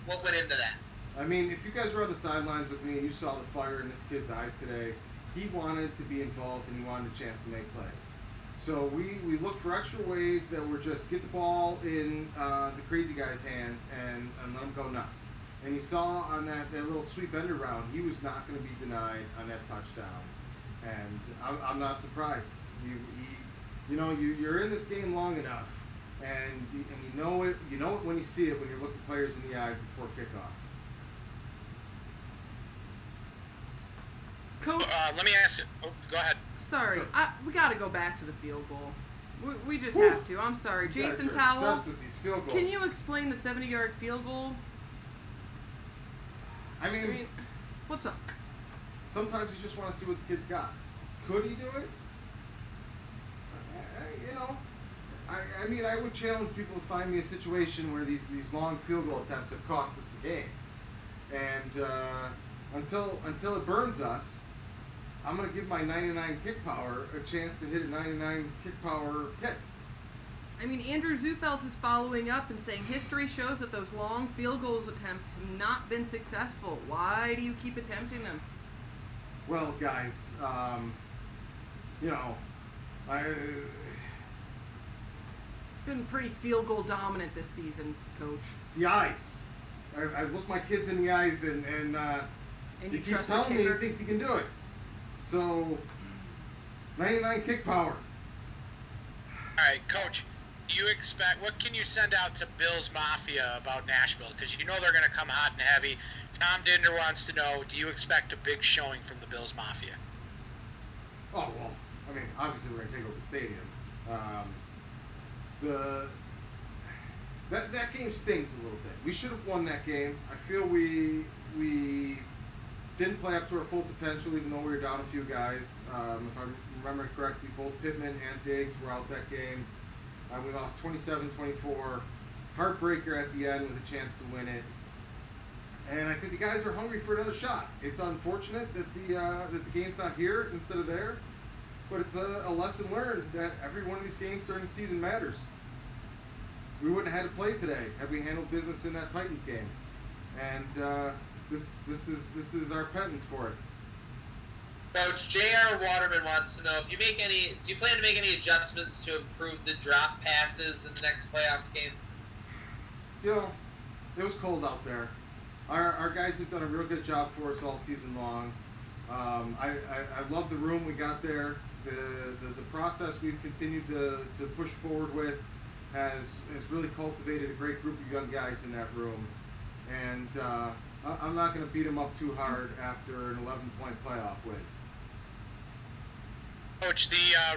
What went into that? I mean, if you guys were on the sidelines with me and you saw the fire in this kid's eyes today, he wanted to be involved and he wanted a chance to make plays. So we looked for extra ways that were just get the ball in the crazy guy's hands and let him go nuts. And he saw on that little sweep end around, he was not going to be denied on that touchdown. And I'm not surprised. You're in this game long enough, and you know it. You know it when you see it, when you're looking players in the eyes before kickoff. Coach, Let me ask you. Oh, go ahead. sorry, Sure. we got to go back to the field goal. We just have to. I'm sorry. You guys Jason are Towell, obsessed with these field goals. can you explain the 70-yard field goal? I I mean, mean, what's up? sometimes you just want to see what the kid's got. Could he do it? I mean, I would challenge people to find me a situation where these long field goal attempts have cost us a game. And until it burns us, I'm going to give my 99 kick power a chance to hit a 99 kick power kick. I mean, Andrew Zufelt is following up and saying history shows that those long field goals attempts have not been successful. Why do you keep attempting them? Well, guys, you know, It's been pretty field goal dominant this season, Coach. the eyes. I look my kids in the eyes, and And he you keeps trust the telling me he kicker? thinks he can do it. So, 99 kick power. All right, Coach. Do you expect? What can you send out to Bills Mafia about Nashville? Because you know they're going to come hot and heavy. Tom Dinder wants to know: do you expect a big showing from the Bills Mafia? Oh, well, I mean, obviously we're going to take over the stadium. That game stings a little bit. We should have won that game. I feel we didn't play up to our full potential, even though we were down a few guys. If I remember correctly, both Pittman and Diggs were out that game. We lost 27-24. Heartbreaker at the end with a chance to win it. And I think the guys are hungry for another shot. It's unfortunate that the game's not here instead of there, but it's a lesson learned that every one of these games during the season matters. We wouldn't have had to play today had we handled business in that Titans game, and this is our penance for it. Coach, J.R. Waterman wants to know if you do you plan to make any adjustments to improve the drop passes in the next playoff game? You know, it was cold out there. Our guys have done a real good job for us all season long. I love the room we got there. The process we've continued to push forward with has really cultivated a great group of young guys in that room. And I'm not going to beat them up too hard after an 11-point playoff win. Coach, the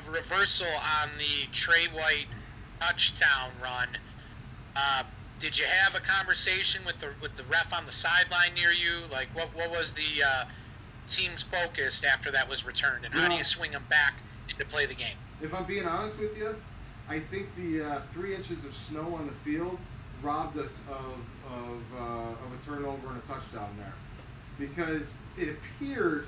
reversal on the Trey White touchdown run. Did you have a conversation with the ref on the sideline near you? Like, what was the team's focus after that was returned, and how do you swing them back to play the game? If I'm being honest with you, I think the 3 inches of snow on the field robbed us of a turnover and a touchdown there, because it appeared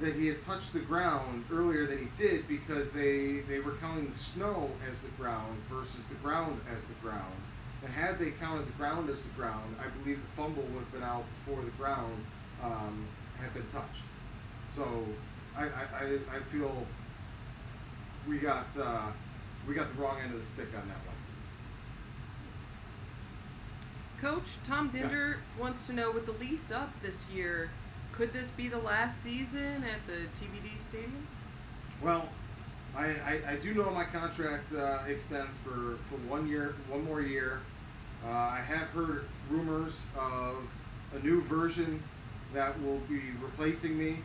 that he had touched the ground earlier than he did, because they were counting the snow as the ground versus the ground as the ground. And had they counted the ground as the ground, I believe the fumble would have been out before the ground had been touched. So I feel we got the wrong end of the stick on that one. Coach, Tom Dinder wants to know, with the lease up this year, could this be the last season at the TBD Stadium? Well, I do know my contract extends for 1 year, one more year. I have heard rumors of a new version that will be replacing me.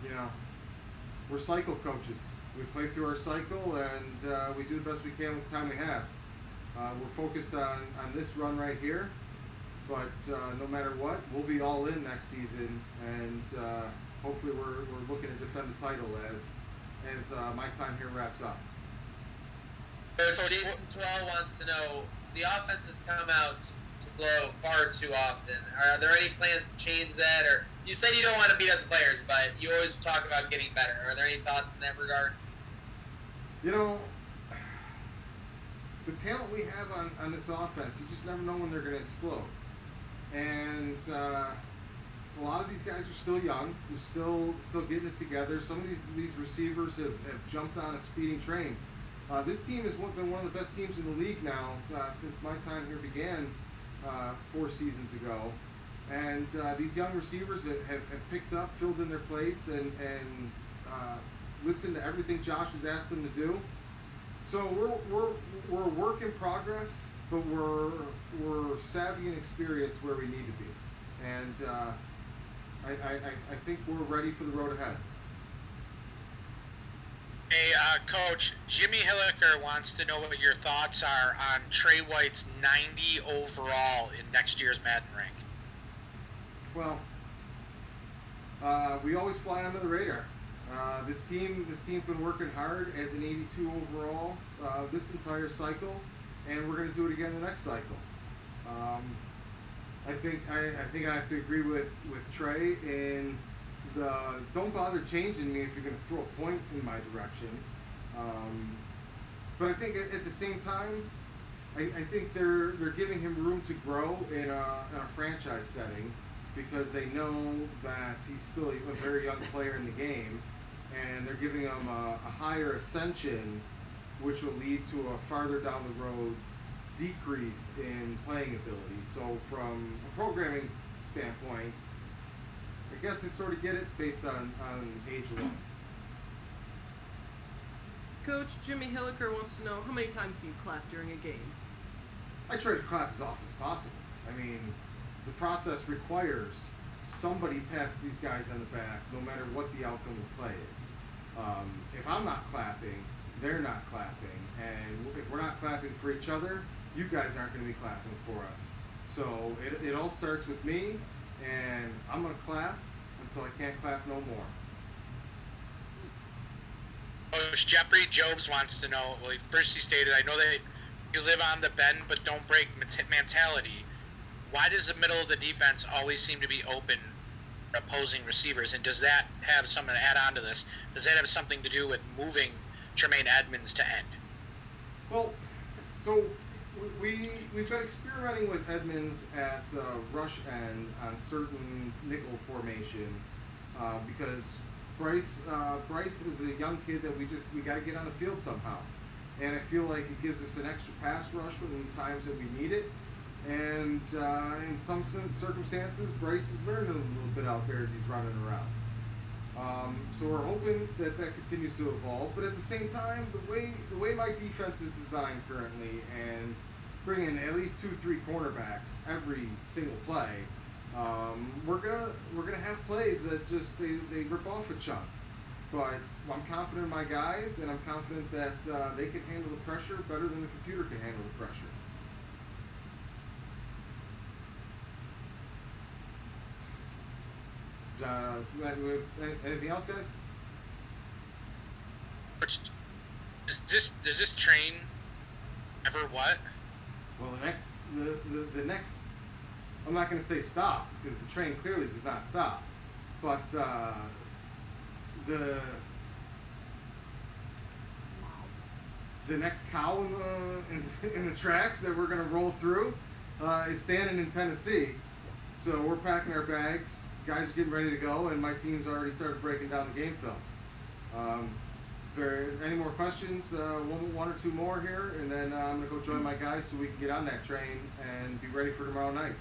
You know, we're cycle coaches. We play through our cycle, and we do the best we can with the time we have. We're focused on this run right here, but no matter what, we'll be all in next season, and hopefully we're looking to defend the title as my time here wraps up. Coach Jason Twell wants to know, the offense has come out slow far too often. Are there any plans to change that? Or you said you don't want to beat up the players, but you always talk about getting better. Are there any thoughts in that regard? You know, the talent we have on this offense, you just never know when they're going to explode. And a lot of these guys are still young. They're still getting it together. Some of these receivers have jumped on a speeding train. This team has been one of the best teams in the league now since my time here began 4 seasons ago. And these young receivers have picked up, filled in their place, and listened to everything Josh has asked them to do. So we're a work in progress, but we're savvy and experienced where we need to be. And I think we're ready for the road ahead. Hey, Coach, Jimmy Hilliker wants to know what your thoughts are on Trey White's 90 overall in next year's Madden rank. Well, we always fly under the radar. This team's been working hard as an 82 overall this entire cycle, and we're going to do it again the next cycle. I think I have to agree with Trey in the don't bother changing me if you're going to throw a point in my direction. But I think at the same time, I think they're giving him room to grow in a franchise setting because they know that he's still a very young player in the game, and they're giving him a higher ascension, which will lead to a farther down the road decrease in playing ability. So from a programming standpoint, I guess they sort of get it based on age alone. Coach Jimmy Hilliker wants to know, how many times do you clap during a game? I try to clap as often as possible. I mean, the process requires somebody pats these guys on the back no matter what the outcome of the play is. If I'm not clapping, they're not clapping. And if we're not clapping for each other, you guys aren't going to be clapping for us. So it all starts with me, and I'm going to clap until I can't clap no more. Coach Jeffrey Jobs wants to know, well, first he stated, I know that you live on the bend but don't break mentality. Why does the middle of the defense always seem to be open for opposing receivers? And does that have something to add on to this? Does that have something to do with moving Tremaine Edmonds to end? Well, so we've been experimenting with Edmonds at rush end on certain nickel formations because Bryce is a young kid that we got to get on the field somehow, and I feel like it gives us an extra pass rush in times that we need it. And in some circumstances, Bryce is learning a little bit out there as he's running around. So we're hoping that continues to evolve. But at the same time, the way my defense is designed currently, and bringing at least 2-3 cornerbacks every single play, we're gonna have plays that just they rip off a chunk. But I'm confident in my guys, and I'm confident that they can handle the pressure better than the computer can handle the pressure. Anything else, guys? Does this train ever what? Well, the next, I'm not going to say stop because the train clearly does not stop, but the next cow in the tracks that we're going to roll through is standing in Tennessee. So we're packing our bags. Guys are getting ready to go, and my team's already started breaking down the game film. If there are any more questions, one or two more here, and then I'm going to go join my guys so we can get on that train and be ready for tomorrow night.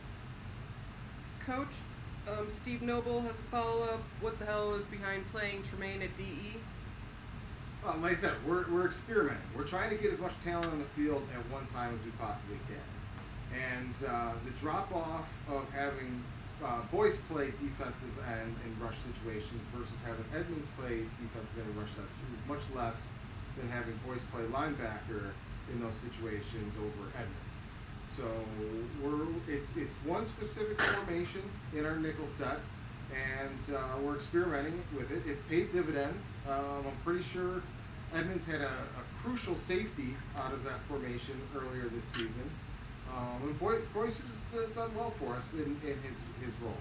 Coach, Steve Noble has a follow-up. What the hell is behind playing Tremaine at DE? Well, like I said, we're experimenting. We're trying to get as much talent on the field at one time as we possibly can. And the drop-off of having Boyce play defensive end in rush situations versus having Edmonds play defensive end in rush situations is much less than having Boyce play linebacker in those situations over Edmonds. So it's one specific formation in our nickel set, and we're experimenting with it. It's paid dividends. I'm pretty sure Edmonds had a crucial safety out of that formation earlier this season. And Boyce has done well for us in his role.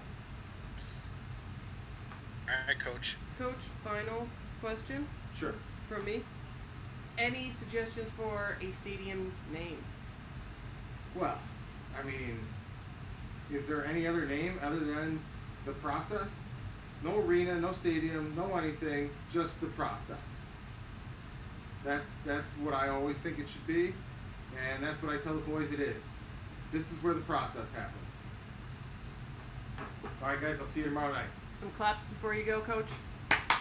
All right, Coach. Coach, final question. Sure. From me. Any suggestions for a stadium name? Well, I mean, is there any other name other than the process? No arena, no stadium, no anything, just the process. That's what I always think it should be, and that's what I tell the boys it is. This is where the process happens. All right, guys, I'll see you tomorrow night. Some claps before you go, Coach.